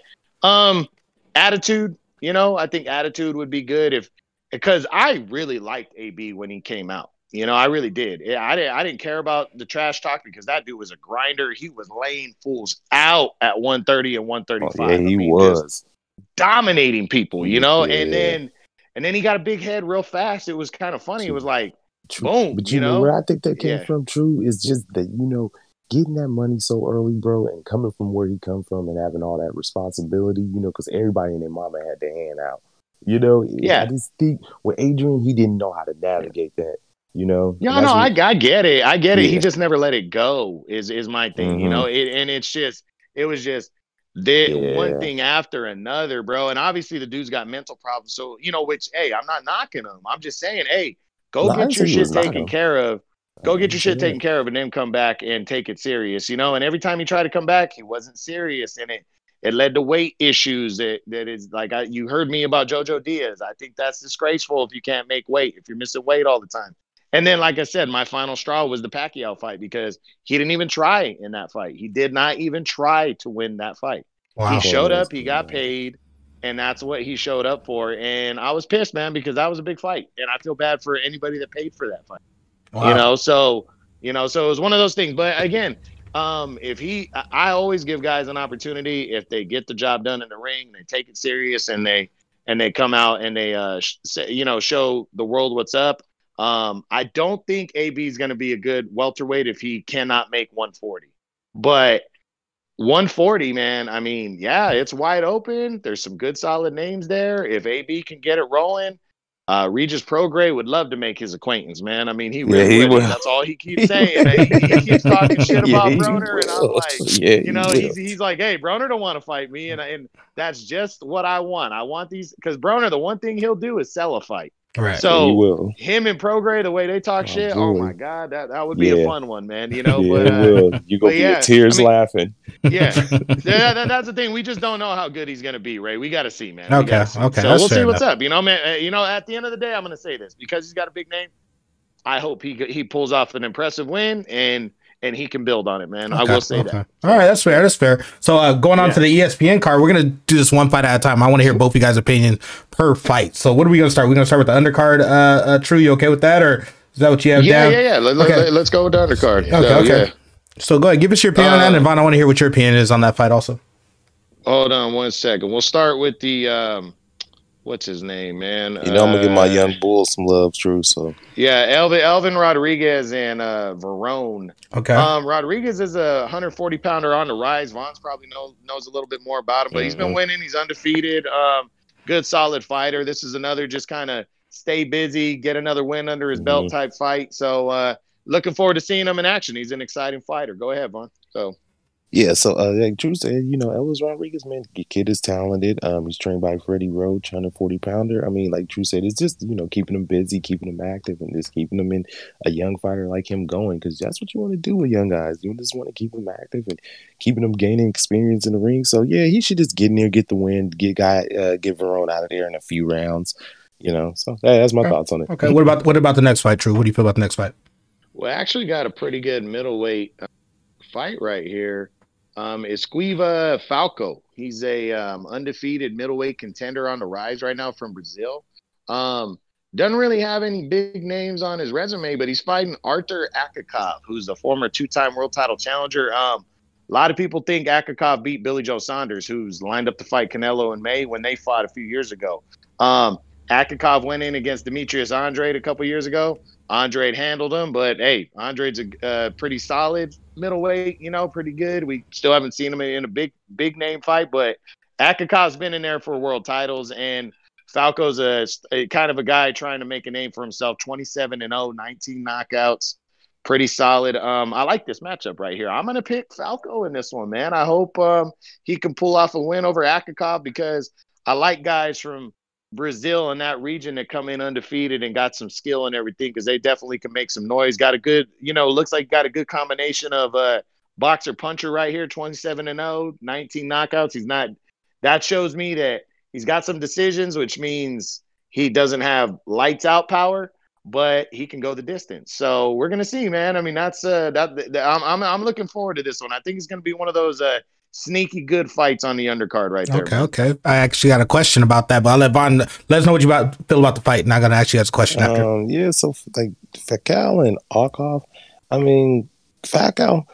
Speaker 2: attitude, I think attitude would be good because I really liked AB when he came out. I really did. I didn't care about the trash talk because that dude was a grinder. He was laying fools out at 130 and 135.
Speaker 3: Oh, yeah, he was
Speaker 2: dominating people,
Speaker 3: Yeah.
Speaker 2: and then he got a big head real fast. It was kind of funny. It was like, boom.
Speaker 3: But where I think that came from, True, is just that, getting that money so early, bro, and coming from where he come from and having all that responsibility, because everybody and their mama had their hand out. I just think with Adrian, he didn't know how to navigate that.
Speaker 2: I get it. I get it. He just never let it go is my thing, it was just one thing after another, bro. And obviously the dude's got mental problems. So, which, hey, I'm not knocking him. I'm just saying, hey, go get your shit taken care of. Go get your shit taken care of and then come back and take it serious, And every time he tried to come back, he wasn't serious. And it led to weight issues. That is like, you heard me about Jojo Diaz. I think that's disgraceful if you can't make weight, if you're missing weight all the time. And then, like I said, my final straw was the Pacquiao fight because he didn't even try in that fight. He did not even try to win that fight. Wow. He showed up, he got paid, and that's what he showed up for. And I was pissed, man, because that was a big fight. And I feel bad for anybody that paid for that fight. Wow. So it was one of those things. But again, I always give guys an opportunity if they get the job done in the ring, they take it serious, and they come out and they show the world what's up. I don't think AB is going to be a good welterweight if he cannot make 140. But 140, man, I mean, yeah, it's wide open. There's some good, solid names there. If AB can get it rolling, Regis Prograis would love to make his acquaintance, man. I mean, he really would. That's all he keeps saying. He keeps talking shit about Broner, and I'm like, he's like, hey, Broner don't want to fight me, and that's just what I want. I want these because Broner, the one thing he'll do is sell a fight.
Speaker 1: Right.
Speaker 2: So him and Prograis, the way they talk shit, oh my God, that would be a fun one, man.
Speaker 3: But you go through tears laughing.
Speaker 2: Yeah, that's the thing. We just don't know how good he's gonna be, Ray. We got to see, man.
Speaker 1: Okay.
Speaker 2: So we'll see what's up. Man. At the end of the day, I'm gonna say this because he's got a big name. I hope he pulls off an impressive win, and and he can build on it, man. I will say that.
Speaker 1: All right, that's fair. That's fair. So going on to the ESPN card, we're gonna do this one fight at a time. I want to hear both of you guys' opinions per fight. So what are we gonna start? We're gonna start with the undercard. True, you okay with that, or is that what you have down?
Speaker 2: Yeah. Let's go with the undercard.
Speaker 1: Okay. So go ahead, give us your opinion on that, and Vaughn, I want to hear what your opinion is on that fight also.
Speaker 2: Hold on 1 second. We'll start with the what's his name, man?
Speaker 3: I'm gonna give my young bull some love, True. So
Speaker 2: Elvin Rodriguez and Verone.
Speaker 1: Okay.
Speaker 2: Rodriguez is a 140-pounder on the rise. Vaughn's probably knows a little bit more about him, but he's been winning. He's undefeated. Good, solid fighter. This is another just kind of stay busy, get another win under his belt type fight. So looking forward to seeing him in action. He's an exciting fighter. Go ahead, Vaughn.
Speaker 3: Like Drew said, Elvis Rodriguez, man, the kid is talented. He's trained by Freddie Roach, 140-pounder. I mean, like Drew said, it's just, keeping him busy, keeping him active, and just keeping him in a young fighter like him going, because that's what you want to do with young guys. You just want to keep them active and keeping them gaining experience in the ring. So, yeah, he should just get in there, get the win, get Verone out of there in a few rounds, So, that's my thoughts on it.
Speaker 1: Okay, what about the next fight, True? What do you feel about the next fight?
Speaker 2: Well, I actually got a pretty good middleweight fight right here. Esquiva Falco. He's a undefeated middleweight contender on the rise right now from Brazil. Doesn't really have any big names on his resume, but he's fighting Arthur Akakov, who's a former 2-time world title challenger. A lot of people think Akakov beat Billy Joe Saunders, who's lined up to fight Canelo in May when they fought a few years ago. Akakov went in against Demetrius Andrade a couple years ago. Andrade handled him, but hey, Andrade's a pretty solid middleweight, pretty good. We still haven't seen him in a big name fight, but Akakov's been in there for world titles, and Falco's a kind of a guy trying to make a name for himself. 27-0, 19 knockouts, pretty solid. I like this matchup right here. I'm gonna pick Falco in this one, man. I hope he can pull off a win over Akakov, because I like guys from Brazil and that region that come in undefeated and got some skill and everything, because they definitely can make some noise. Got a good, looks like got a good combination of boxer puncher right here. 27-0, 19 knockouts. That shows me that he's got some decisions, which means he doesn't have lights out power, but he can go the distance. So we're gonna see, man. I mean, that's I'm looking forward to this one. I think it's gonna be one of those sneaky good fights on the undercard right there.
Speaker 1: Okay. I actually got a question about that, but I'll let Vaughn let us know what you feel about the fight, and I'm gonna actually ask a question after.
Speaker 3: So like Falcao and Akakov, Falcao,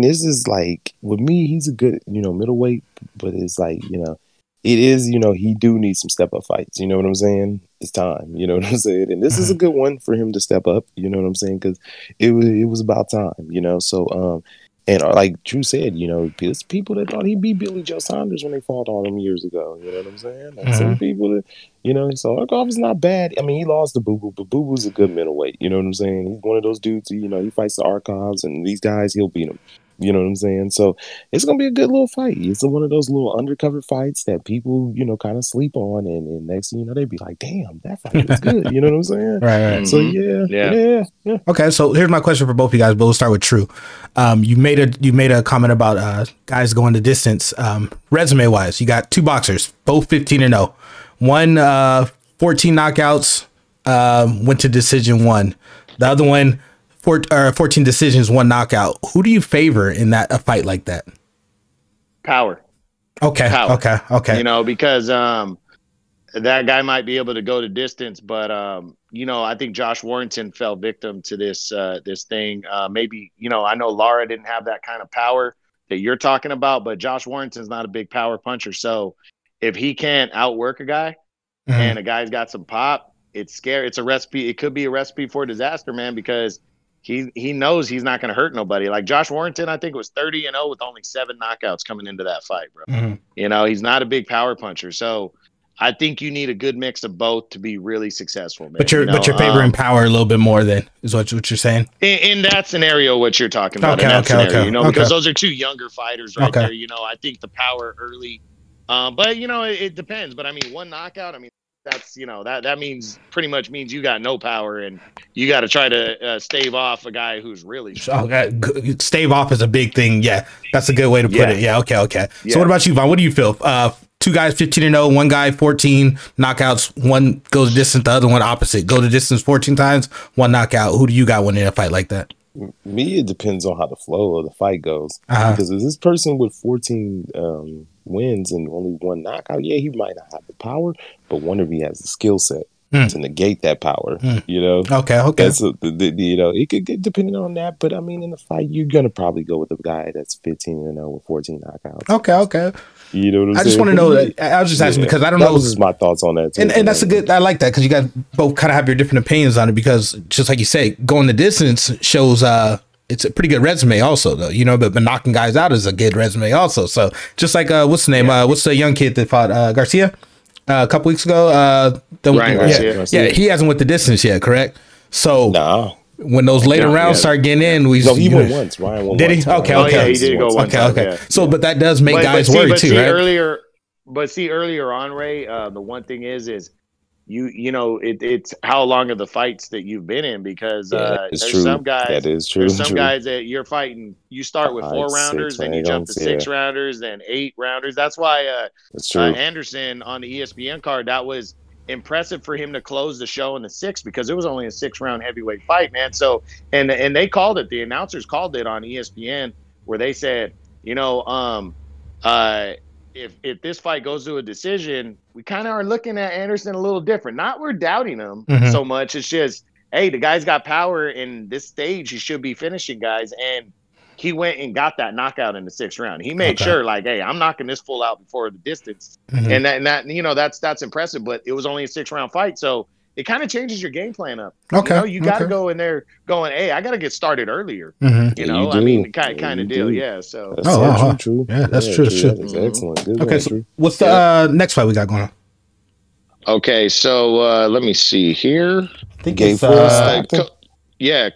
Speaker 3: this is like, with me, he's a good, middleweight, but it's like, it is, he do need some step up fights. You know what I'm saying? It's time. You know what I'm saying? And this is a good one for him to step up. You know what I'm saying? Because it was about time. So and like Drew said, there's people that thought he beat Billy Joe Saunders when they fought all them years ago. You know what I'm saying? Like some people that, so Akakov is not bad. I mean, he lost to Boo Boo, but Boo Boo's a good middleweight. You know what I'm saying? He's one of those dudes who, he fights the Arkovs, and these guys, he'll beat them. You know what I'm saying? So it's going to be a good little fight. It's one of those little undercover fights that people, kind of sleep on. And next thing you know, they'd be like, damn, that fight was good. You know what I'm saying?
Speaker 1: Right.
Speaker 3: So, yeah.
Speaker 1: Okay, so here's my question for both of you guys, but we'll start with True. You made a comment about guys going the distance. Resume-wise, you got two boxers, both 15-0. One, 14 knockouts, went to decision one. The other one, 14 decisions, 1 knockout. Who do you favor in a fight like that?
Speaker 2: Power.
Speaker 1: Okay.
Speaker 2: Because that guy might be able to go the distance, but I think Josh Warrington fell victim to this thing. Maybe, I know Lara didn't have that kind of power that you're talking about, but Josh Warrington's not a big power puncher. So if he can't outwork a guy and a guy's got some pop, it's scary. It's a recipe. It could be a recipe for disaster, man, because he knows he's not going to hurt nobody. Like Josh Warrington, I think was 30-0 with only 7 knockouts coming into that fight, bro. He's not a big power puncher. So I think you need a good mix of both to be really successful, man. But you're
Speaker 1: favoring power a little bit more than is what you're saying?
Speaker 2: In that scenario, what you're talking about. Because those are two younger fighters right there. I think the power early. But it depends. But I mean, 1 knockout, that's that means pretty much means you got no power, and you got to try to stave off a guy who's really strong.
Speaker 1: Stave off is a big thing. Yeah, that's a good way to put it. Yeah. Okay.
Speaker 2: Yeah.
Speaker 1: So what about you, Vaughn? What do you feel? 2 guys 15-0, 1 guy 14 knockouts, 1 goes the distance, the other one opposite. Go the distance 14 times, 1 knockout. Who do you got winning a fight like that?
Speaker 3: Me, it depends on how the flow of the fight goes. Because if this person with 14 wins and only one knockout, yeah, he might not have the power, but one of he has the skill set to negate that power. You know,
Speaker 1: okay.
Speaker 3: That's you know, it could get depending on that, but I mean, in the fight, you're gonna probably go with a guy that's 15-0 with 14 knockouts.
Speaker 1: Okay.
Speaker 3: You know what I'm saying?
Speaker 1: I just want to know that. I was just asking because I don't know.
Speaker 3: That was just my thoughts on that too.
Speaker 1: And that's a good. I like that because you guys both kind of have your different opinions on it. Because just like you say, going the distance shows it's a pretty good resume also though. You know, but knocking guys out is a good resume also. So just like what's the name? What's the young kid that fought Garcia a couple weeks ago?
Speaker 2: Ryan Garcia.
Speaker 1: Yeah, he hasn't went the distance yet, correct? So
Speaker 3: no.
Speaker 1: When those later rounds start getting in,
Speaker 3: he went once. Ryan won
Speaker 1: did
Speaker 3: once.
Speaker 1: he? Okay,
Speaker 2: Oh, yeah, he did go once.
Speaker 1: Okay. So, but that does make guys worry too, right?
Speaker 2: Earlier on, Ray, the one thing is you know it's how long are the fights that you've been in, because there's
Speaker 3: true.
Speaker 2: some guys
Speaker 3: that is true.
Speaker 2: There's some guys that you're fighting, you start with 4-rounders, then you jump to 6-rounders, then 8-rounders. That's why Anderson on the ESPN card, that was impressive for him to close the show in the 6th, because it was only a 6-round heavyweight fight, man. So and they called it, the announcers called it on ESPN, where they said, you know, if this fight goes to a decision, we kind of are looking at Anderson a little different. Not we're doubting him so much. It's just, hey, the guy's got power in this stage. He should be finishing guys. And he went and got that knockout in the 6th round. He made sure, like, hey, I'm knocking this fool out before the distance. And that, you know, that's impressive. But it was only a 6-round fight. So it kind of changes your game plan up.
Speaker 1: Okay.
Speaker 2: You know, you got to go in there going, hey, I got to get started earlier. You know, I mean, kind of deal. Yeah. So.
Speaker 3: That's true.
Speaker 1: Yeah, that's true.
Speaker 3: That's excellent. Good
Speaker 1: okay. So what's the next fight we got going on?
Speaker 2: Okay. So let me see here.
Speaker 1: I think it's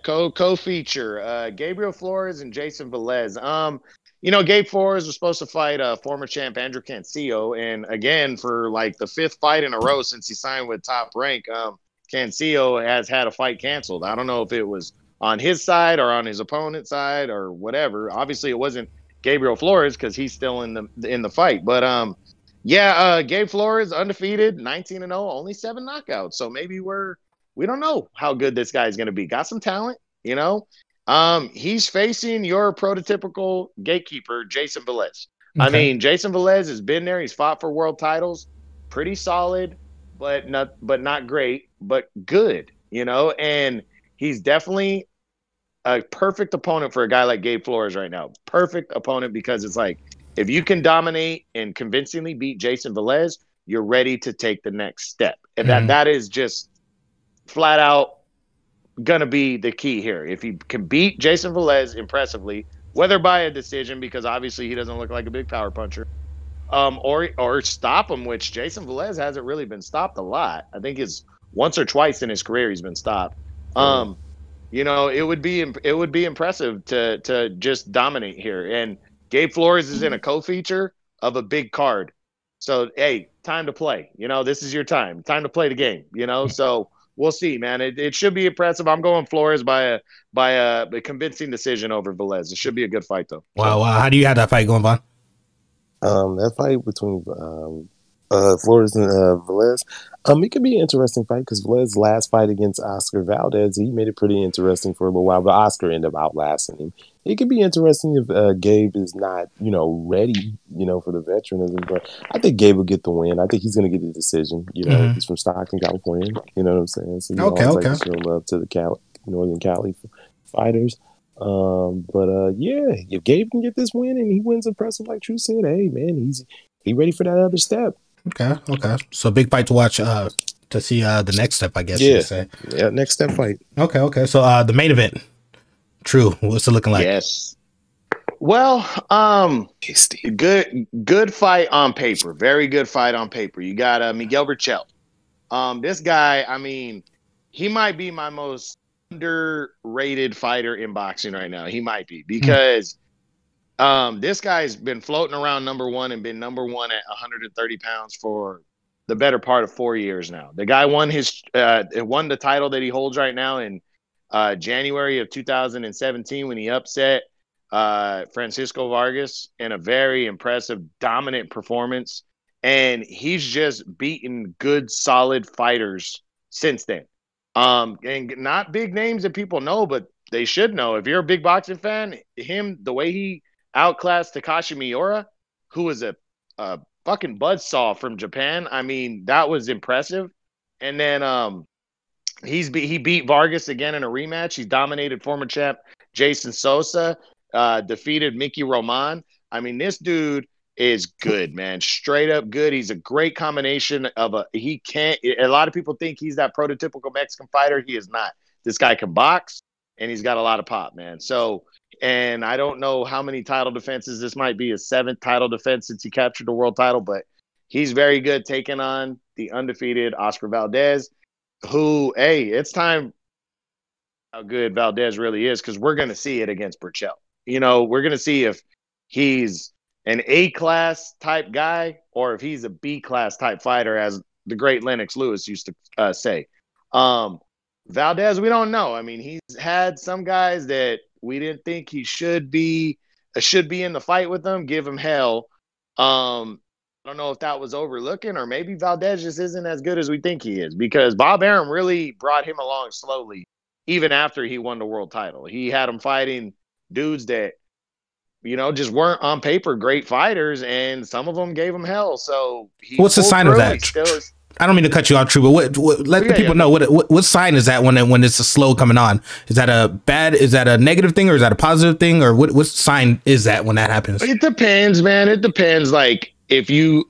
Speaker 2: co-feature Gabriel Flores and Jason Velez. You know, Gabe Flores was supposed to fight former champ Andrew Cancio, and again, for like the 5th fight in a row since he signed with Top Rank, Cancio has had a fight canceled. I don't know if it was on his side or on his opponent's side or whatever. Obviously, it wasn't Gabriel Flores because he's still in the fight. But Gabe Flores undefeated, 19-0, only 7 knockouts. So maybe we don't know how good this guy's going to be. Got some talent, you know. He's facing your prototypical gatekeeper, Jason Velez. Okay. I mean, Jason Velez has been there. He's fought for world titles, pretty solid, but not great, but good, you know. And he's definitely a perfect opponent for a guy like Gabe Flores right now. Perfect opponent, because it's like, if you can dominate and convincingly beat Jason Velez, you're ready to take the next step. And that is just flat out gonna be the key here. If he can beat Jason Velez impressively, whether by a decision, because obviously he doesn't look like a big power puncher, or stop him, which Jason Velez hasn't really been stopped a lot. I think it's once or twice in his career he's been stopped. You know, it would be impressive to just dominate here. And Gabe Flores is in a co-feature of a big card, so hey, time to play. You know, this is your time to play the game. You know, so. We'll see, man. It should be impressive. I'm going Flores by a convincing decision over Velez. It should be a good fight, though.
Speaker 1: Wow. How do you have that fight going, Von?
Speaker 3: That fight between Flores and Velez, it could be an interesting fight, because Velez's last fight against Oscar Valdez, he made it pretty interesting for a little while, but Oscar ended up outlasting him. It could be interesting if Gabe is not, you know, ready, you know, for the veteranism. But I think Gabe will get the win. I think he's going to get the decision. You know, he's from Stockton, California. You know what I'm saying? So
Speaker 1: okay.
Speaker 3: Show love to the Northern Cali fighters. If Gabe can get this win and he wins impressive, like True said, hey man, he's ready for that other step.
Speaker 1: Okay. So big fight to watch to see the next step, I guess.
Speaker 3: Yeah, next step fight.
Speaker 1: Okay. So the main event. True. What's it looking like?
Speaker 2: Yes. Well, good fight on paper. Very good fight on paper. You got Miguel Berchelt. This guy, I mean, he might be my most underrated fighter in boxing right now. He might be, because this guy's been floating around number 1 and been number 1 at 130 pounds for the better part of 4 years now. The guy won the title that he holds right now in January of 2017 when he upset Francisco Vargas in a very impressive, dominant performance. And he's just beaten good, solid fighters since then. And not big names that people know, but they should know. If you're a big boxing fan, the way he outclassed Takashi Miura, who was a fucking buzzsaw from Japan. I mean, that was impressive. And then he beat Vargas again in a rematch. He dominated former champ Jason Sosa, defeated Mickey Roman. I mean, this dude is good, man. Straight up good. He's a great combination of a lot of people think he's that prototypical Mexican fighter. He is not. This guy can box and he's got a lot of pop, man. So, and I don't know how many title defenses. This might be his 7th title defense since he captured the world title, but he's very good taking on the undefeated Oscar Valdez, who, hey, it's time how good Valdez really is, because we're going to see it against Burchell. You know, we're going to see if he's an A-class type guy or if he's a B-class type fighter, as the great Lennox Lewis used to say. Valdez, we don't know. I mean, he's had some guys that we didn't think he should be in the fight with them, give him hell. I don't know if that was overlooking, or maybe Valdez just isn't as good as we think he is, because Bob Arum really brought him along slowly, even after he won the world title. He had him fighting dudes that, you know, just weren't on paper great fighters, and some of them gave him hell. So
Speaker 1: what's the sign of that? I don't mean to cut you off, True, but let the people know what sign is that when it's a slow coming on? Is that a negative thing, or is that a positive thing, or what sign is that when that happens?
Speaker 2: It depends, man. It depends. Like, if you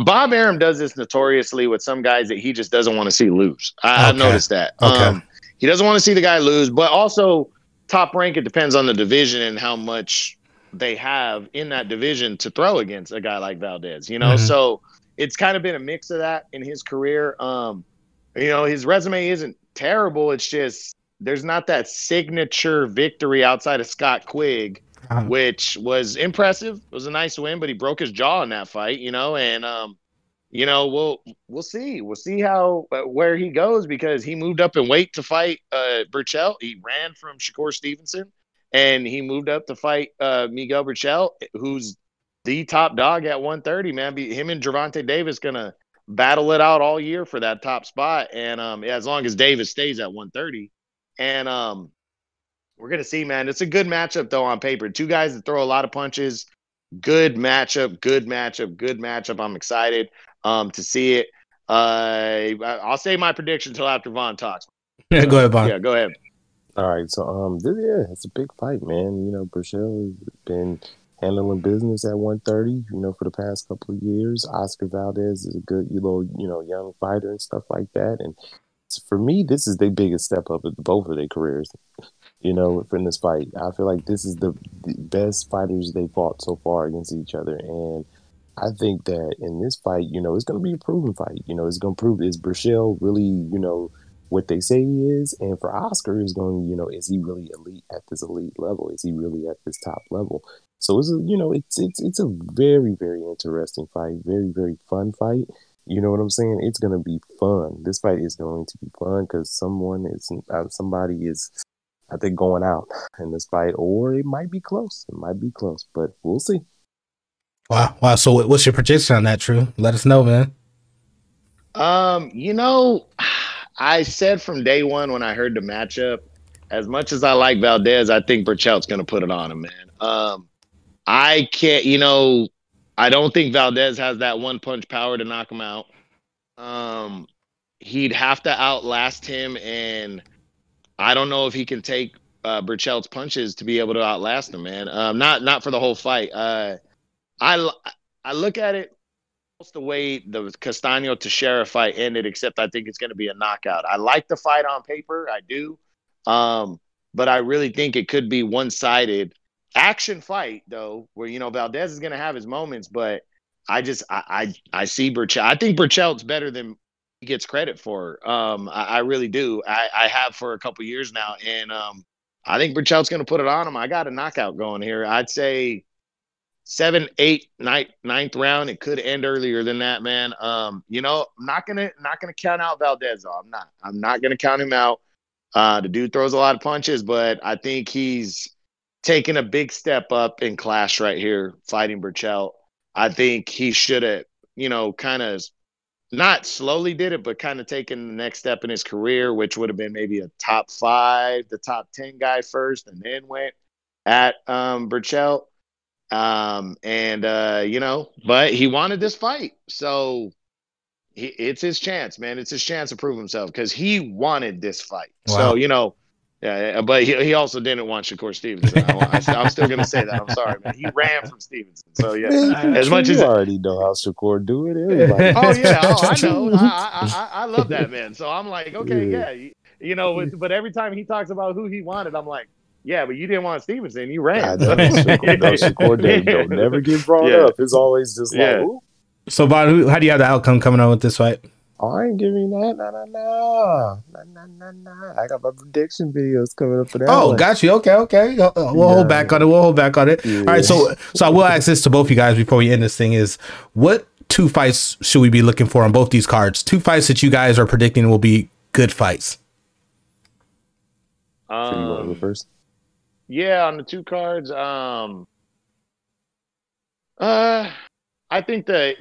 Speaker 2: Bob Arum does this notoriously with some guys that he just doesn't want to see lose. I've noticed that.
Speaker 1: Okay.
Speaker 2: He doesn't want to see the guy lose, but also Top Rank, it depends on the division and how much they have in that division to throw against a guy like Valdez, you know? So it's kind of been a mix of that in his career. You know, his resume isn't terrible. It's just there's not that signature victory outside of Scott Quigg, which was impressive. It was a nice win, but he broke his jaw in that fight, you know, and you know, we'll see. We'll see how where he goes, because he moved up in weight to fight Burchell. He ran from Shakur Stevenson, and he moved up to fight Miguel Burchell, who's the top dog at 130, man. Him and Gervonta Davis gonna battle it out all year for that top spot, and as long as Davis stays at 130, and we're gonna see, man. It's a good matchup though on paper. Two guys that throw a lot of punches. Good matchup. I'm excited to see it. I'll say my prediction until after Vaughn talks.
Speaker 1: Yeah, go ahead, Vaughn.
Speaker 2: Yeah, go ahead.
Speaker 3: All right, so it's a big fight, man. You know, Burchell has been handling business at 130, you know, for the past couple of years. Oscar Valdez is a good, young fighter and stuff like that. And for me, this is their biggest step up at both of their careers, you know, in this fight. I feel like this is the best fighters they fought so far against each other. And I think that in this fight, you know, it's going to be a proven fight. You know, it's going to prove, is Burchell really, you know, what they say he is? And for Oscar, is going, you know, is he really elite at this elite level? Is he really at this top level? So it's it's a very, very interesting fight, very, very fun fight. You know what I'm saying? It's going to be fun. This fight is going to be fun because somebody is, I think, going out in this fight, or it might be close. But we'll see.
Speaker 1: Wow. So what's your prediction on that, True? Let us know, man.
Speaker 2: You know, I said from day one when I heard the matchup, as much as I like Valdez, I think Burchell's going to put it on him, man. I can't, you know, I don't think Valdez has that one punch power to knock him out. He'd have to outlast him, and I don't know if he can take Burchell's punches to be able to outlast him, man. Not for the whole fight. I look at it the way the Castaño Teixeira fight ended, except I think it's going to be a knockout. I like the fight on paper, I do, but I really think it could be one-sided. Action fight though, where, you know, Valdez is going to have his moments, but I see Burchell. I think Burchell's better than he gets credit for. I really do. I have for a couple years now, and I think Burchell's going to put it on him. I got a knockout going here. I'd say 7, 8, 9th round. It could end earlier than that, man. You know, I'm not gonna count out Valdez though. I'm not gonna count him out. The dude throws a lot of punches, but I think he's taking a big step up in class right here, fighting Burchell. I think he should have, you know, kind of not slowly did it, but kind of taking the next step in his career, which would have been maybe a top 5, the top 10 guy first, and then went at Burchell. But he wanted this fight. So it's his chance, man. It's his chance to prove himself because he wanted this fight.
Speaker 1: Wow.
Speaker 2: So, but he also didn't want Shakur Stevenson. I'm still going to say that. I'm sorry, man. He ran from Stevenson. So, yeah.
Speaker 3: Man,
Speaker 2: as much as
Speaker 3: you already know how Shakur do it. Everybody.
Speaker 2: I know. I love that, man. So I'm like, okay, but every time he talks about who he wanted, I'm like, yeah, but you didn't want Stevenson. You ran.
Speaker 3: I know. Shakur don't never get brought up. It's always just like, ooh.
Speaker 1: So, Vaughn, how do you have the outcome coming on with this fight?
Speaker 3: I ain't giving that. No. I got my prediction videos coming up for that.
Speaker 1: Oh, got you. Okay. We'll hold back on it.
Speaker 3: Yeah.
Speaker 1: All right. So I will ask this to both you guys before we end this thing: is what 2 fights should we be looking for on both these cards? 2 fights that you guys are predicting will be good fights.
Speaker 3: So you want to go first?
Speaker 2: Yeah, on the 2 cards. I think the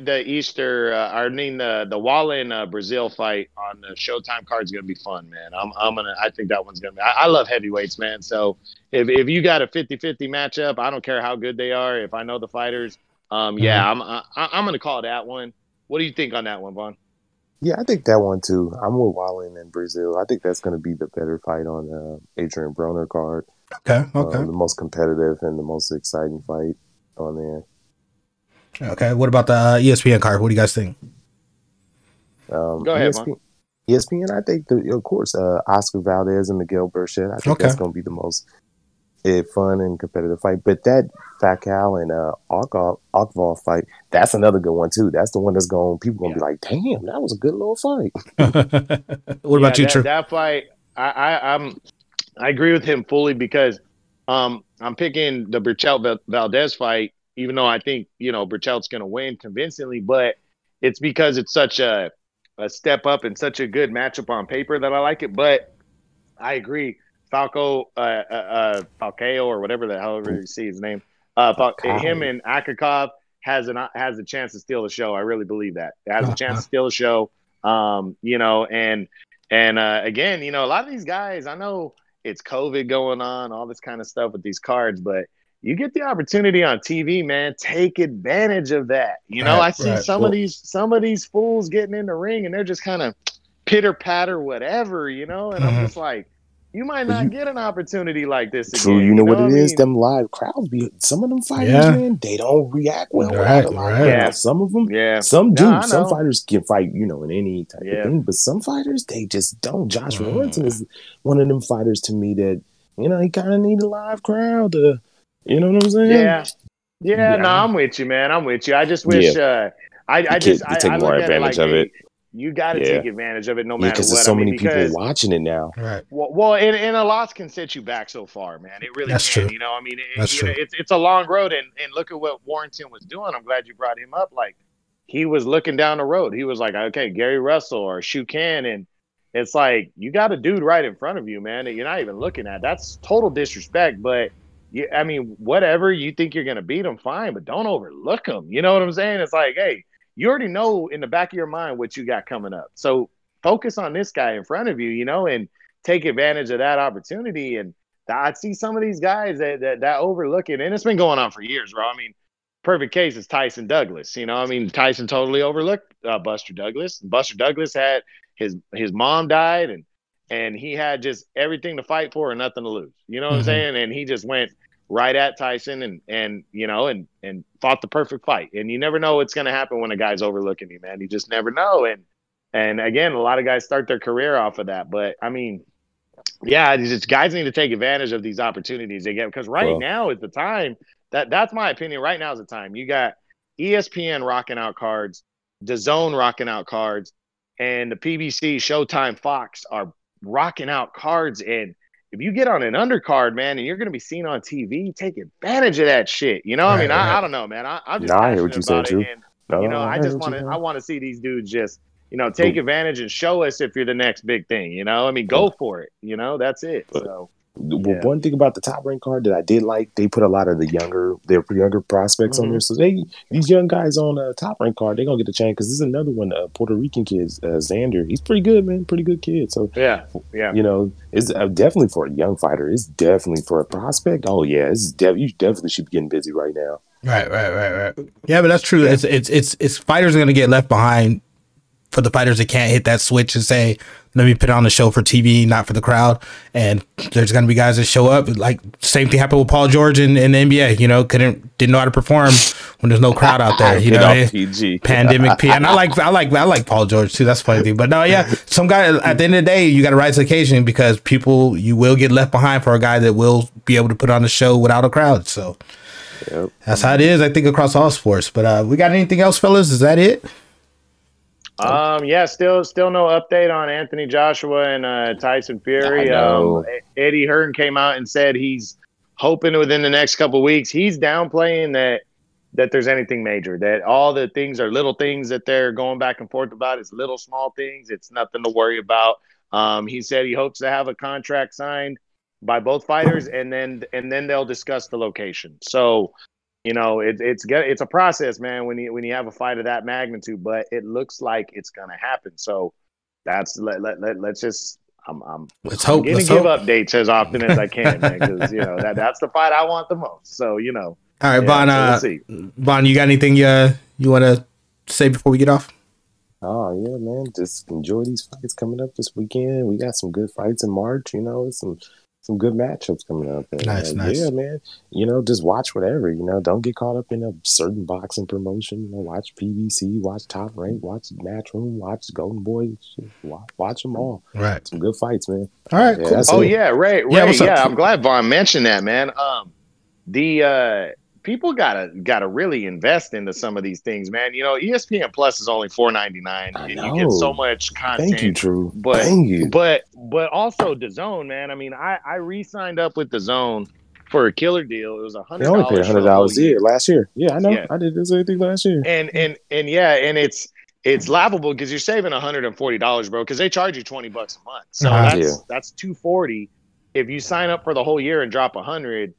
Speaker 2: Wallen Brazil fight on the Showtime card is gonna be fun, man. I think that one's gonna be. I love heavyweights, man. So if you got a 50-50 matchup, I don't care how good they are. If I know the fighters, I'm gonna call that one. What do you think on that one, Vaughn?
Speaker 3: Yeah, I think that one too. I'm with Wallen and Brazil. I think that's gonna be the better fight on the Adrian Broner card.
Speaker 1: Okay.
Speaker 3: The most competitive and the most exciting fight on there.
Speaker 1: Okay, what about the ESPN card? What do you guys think?
Speaker 2: Go ahead,
Speaker 3: ESPN, I think, of course, Oscar Valdez and Miguel Burchett. I think that's going to be the most fun and competitive fight. But that Pacquiao and Akval fight, that's another good one, too. That's the one that's people going to be like, damn, that was a good little fight.
Speaker 1: What about you, True?
Speaker 2: That fight, I agree with him fully because I'm picking the Burchell Valdez fight, even though I think, Burchell's going to win convincingly, but it's because it's such a step up and such a good matchup on paper that I like it. But I agree. Falcao or however you see his name, him and Akakov has a chance to steal the show. I really believe that. It has a chance to steal the show. Again, a lot of these guys, I know it's COVID going on, all this kind of stuff with these cards, but you get the opportunity on TV, man. Take advantage of that. I see some of these fools getting in the ring and they're just kind of pitter patter, whatever, and I'm just like, you might not get an opportunity like this again.
Speaker 3: True, you know what it is? Them live crowds some of them fighters, man, they don't react well without a live crowd. Some of them, some do. Some fighters can fight, in any type of thing, but some fighters, they just don't. Josh Warrington is one of them fighters to me that, he kind of need a live crowd to. You know what I'm saying?
Speaker 2: Yeah. No, I'm with you, man. I'm with you. I just wish I
Speaker 3: take more advantage of it.
Speaker 2: You got to take advantage of it, no matter what.
Speaker 3: Because there's so many people watching it now.
Speaker 1: Right.
Speaker 2: Well, and a loss can set you back so far, man. It really can.
Speaker 1: True.
Speaker 2: That's true. It's a long road, and look at what Warrington was doing. I'm glad you brought him up. Like he was looking down the road. He was like, okay, Gary Russell or Shu Kan, and it's like you got a dude right in front of you, man, that you're not even looking at. That's total disrespect, but. Whatever you think you're going to beat them, fine, but don't overlook them. You know what I'm saying? It's like, hey, you already know in the back of your mind what you got coming up. So focus on this guy in front of you, and take advantage of that opportunity. And I see some of these guys that overlook it, and it's been going on for years, bro. Perfect case is Tyson Douglas. Tyson totally overlooked Buster Douglas. Buster Douglas had his mom died, and he had just everything to fight for and nothing to lose. You know what I'm saying? And he just went right at Tyson and fought the perfect fight. And you never know what's going to happen when a guy's overlooking you, man. You just never know. And again, a lot of guys start their career off of that. But guys need to take advantage of these opportunities they get because now is the time that's my opinion. Right now is the time. You got ESPN rocking out cards, DAZN rocking out cards, and the PBC, Showtime, Fox are rocking out cards. And if you get on an undercard, man, and you're going to be seen on TV, take advantage of that shit. I don't know, man. I'm just
Speaker 3: I hear what you saying too.
Speaker 2: I want to see these dudes just, take advantage and show us if you're the next big thing. Go for it. That's it.
Speaker 3: But
Speaker 2: so
Speaker 3: Well, one thing about the top ranked card that I did like, they put a lot of their younger prospects on there. So these young guys on the top ranked card, they're gonna get a chance because this is another one, Puerto Rican kid, Xander. He's pretty good, man, pretty good kid. So you know, it's definitely for a young fighter. It's definitely for a prospect. Oh yeah, you definitely should be getting busy right now.
Speaker 1: Right. Yeah, but that's true. Yeah. It's fighters are gonna get left behind for the fighters that can't hit that switch and say, let me put on the show for TV, not for the crowd. And there's going to be guys that show up. Like, same thing happened with Paul George in the NBA. You know, didn't know how to perform when there's no crowd out there. You know,
Speaker 3: PG.
Speaker 1: Pandemic P. And I like Paul George too. That's the funny thing. But no, yeah, some guy at the end of the day, you got to rise to the occasion because you will get left behind for a guy that will be able to put on the show without a crowd. So that's how it is, I think, across all sports. But we got anything else, fellas? Is that it?
Speaker 2: Yeah, still no update on Anthony Joshua and Tyson Fury. Eddie Hearn came out and said he's hoping within the next couple of weeks. He's downplaying that there's anything major, that all the things are little things that they're going back and forth about. It's little small things. It's nothing to worry about. He said he hopes to have a contract signed by both fighters, and then they'll discuss the location. So, you know, it's a process, man, when you have a fight of that magnitude, but it looks like it's gonna happen. So let's just I'm gonna give updates as often as I can, man, because you know that's the fight I want the most. So, you know.
Speaker 1: All right, Vaughn. Vaughn, you got anything you want to say before we get off?
Speaker 3: Oh yeah, man. Just enjoy these fights coming up this weekend. We got some good fights in March. You know, some good matchups coming up. And,
Speaker 1: nice.
Speaker 3: Yeah, man. You know, just watch whatever. You know, don't get caught up in a certain boxing promotion. You know, watch PBC, watch Top Rank, watch Matchroom, watch Golden Boy. Watch them all.
Speaker 1: Right.
Speaker 3: Some good fights, man.
Speaker 1: All right.
Speaker 3: Yeah,
Speaker 1: cool.
Speaker 2: Ray. Yeah, I'm glad Vaughn mentioned that, man. The people gotta really invest into some of these things, man. You know, ESPN Plus is only $4.99. You get so much content.
Speaker 3: Thank you, True.
Speaker 2: Thank you. But also DAZN, man. I mean, I re-signed up with DAZN for a killer deal. It was $100.
Speaker 3: They only paid $100 a year last year. Yeah, I know. Yeah. I did the same thing last year.
Speaker 2: And it's laughable because you're saving $140, bro. Because they charge you $20 a month, so that's $240. If you sign up for the whole year and drop $100.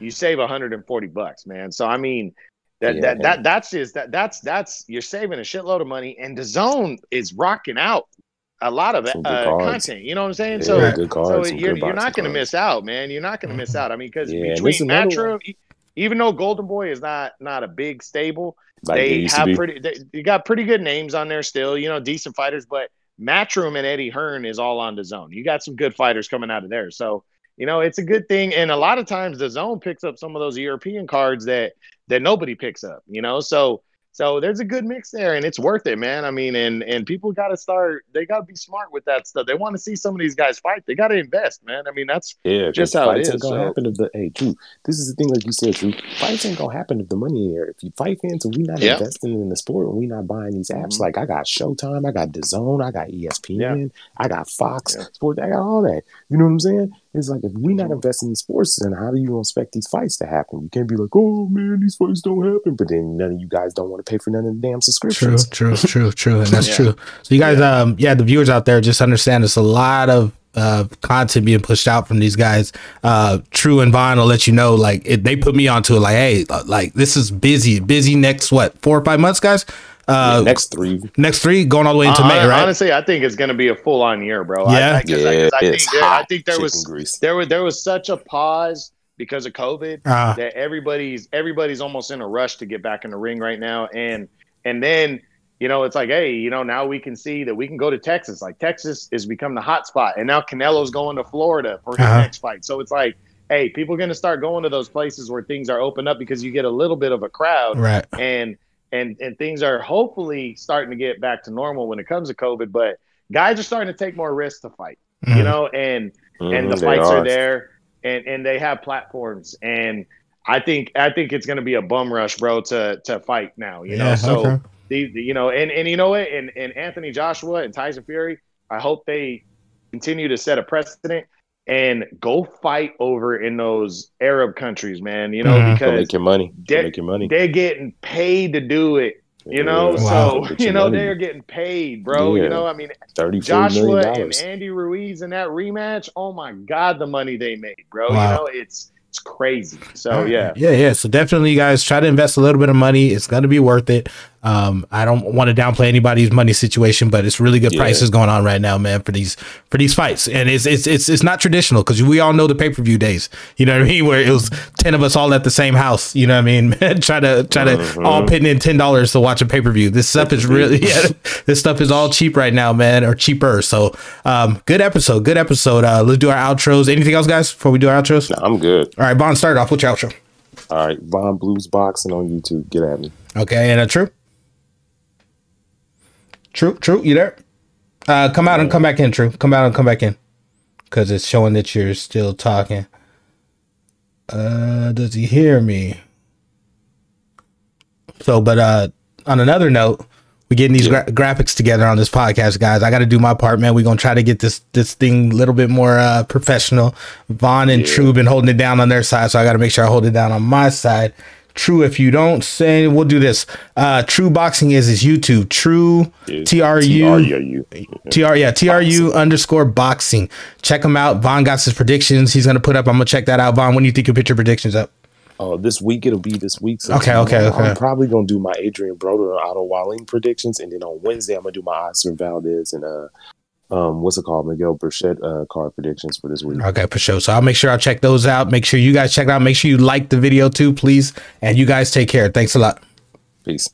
Speaker 2: You save $140, man. So I mean, that's you're saving a shitload of money, and DAZN is rocking out a lot of content. You know what I'm saying?
Speaker 3: Yeah,
Speaker 2: so you're not going to miss out, man. You're not going to miss out. I mean, because between Matchroom, even though Golden Boy is not a big stable, they got pretty good names on there still. You know, decent fighters, but Matchroom and Eddie Hearn is all on DAZN. You got some good fighters coming out of there, so. You know, it's a good thing. And a lot of times DAZN picks up some of those European cards that nobody picks up, you know. So there's a good mix there, and it's worth it, man. I mean, and people got to they got to be smart with that stuff. They want to see some of these guys fight. They got to invest, man. I mean, that's just how it is.
Speaker 3: Ain't gonna happen True. This is the thing, like you said, True. Fights ain't gonna happen if the money in there. If you fight fans and we not investing in the sport and we not buying these apps, like I got Showtime, I got DAZN, I got ESPN, I got Fox Sports, I got all that. You know what I'm saying? It's like if we not investing in sports, then how do you expect these fights to happen? You can't be like, oh man, these fights don't happen, but then none of you guys don't want to pay for none of the damn subscriptions.
Speaker 1: True, and that's true. So you guys, the viewers out there, just understand there's a lot of content being pushed out from these guys. True and Vaughn will let you know, like they put me onto it, like, hey, like this is busy next 4 or 5 months, guys.
Speaker 3: Next three going all the way into May, right?
Speaker 2: Honestly, I think it's going to be a full-on year, bro.
Speaker 1: Yeah,
Speaker 2: I think there was such a pause because of COVID that everybody's almost in a rush to get back in the ring right now, and then you know it's like, hey, you know, now we can see that we can go to Texas. Like Texas is become the hot spot, and now Canelo's going to Florida for his next fight. So it's like, hey, people are going to start going to those places where things are open up because you get a little bit of a crowd,
Speaker 1: right?
Speaker 2: And things are hopefully starting to get back to normal when it comes to COVID, but guys are starting to take more risks to fight, you know, and the fights are there and they have platforms. And I think it's going to be a bum rush, bro, to fight now, you know? So you know, and you know what? And Anthony Joshua and Tyson Fury, I hope they continue to set a precedent and go fight over in those Arab countries, man. You know, because
Speaker 3: make your money.
Speaker 2: They're getting paid to do it You know,
Speaker 1: Wow.
Speaker 2: so you know they're getting paid, bro.
Speaker 3: Yeah.
Speaker 2: You know, I mean,
Speaker 3: $34
Speaker 2: Joshua
Speaker 3: million.
Speaker 2: and Andy Ruiz in that rematch. Oh my God, the money they made, bro.
Speaker 1: Wow.
Speaker 2: You know, it's crazy. So yeah.
Speaker 1: Yeah. So definitely, you guys try to invest a little bit of money. It's going to be worth it. I don't want to downplay anybody's money situation, but it's really good prices going on right now, man, for these fights. And it's not traditional because we all know the pay-per-view days, you know what I mean, where it was 10 of us all at the same house, you know what I mean, try to all pitting in $10 to watch a pay-per-view. This stuff is really this stuff is all cheap right now, man, or cheaper. So good episode. Let's do our outros. Anything else, guys, before we do our outros?
Speaker 3: No, I'm good.
Speaker 1: All right, Vaughn, start off with your outro.
Speaker 3: All right, Von Blues Boxing on YouTube. Get at me.
Speaker 1: Okay, and True, you there? Come out and come back in, True. Come out and come back in. Because it's showing that you're still talking. Does he hear me? So, but on another note, we're getting these graphics together on this podcast, guys. I got to do my part, man. We're going to try to get this thing a little bit more professional. Vaughn and True been holding it down on their side, so I got to make sure I hold it down on my side. True, if you don't say, we'll do this. True Boxing is his YouTube. True TRU _boxing. Check him out. Vaughn got his predictions. He's gonna put up. I'm gonna check that out. Vaughn, when do you think you'll put your predictions up?
Speaker 3: Oh, this week it'll be this week. So
Speaker 1: okay.
Speaker 3: I'm probably gonna do my Adrian Broder and Otto Walling predictions, and then on Wednesday I'm gonna do my Oscar Valdez and Miguel Burchett card predictions for this week.
Speaker 1: Okay, for sure. So I'll make sure I'll check those out. Make sure you guys check it out. Make sure you like the video too, please. And you guys take care. Thanks a lot.
Speaker 3: Peace.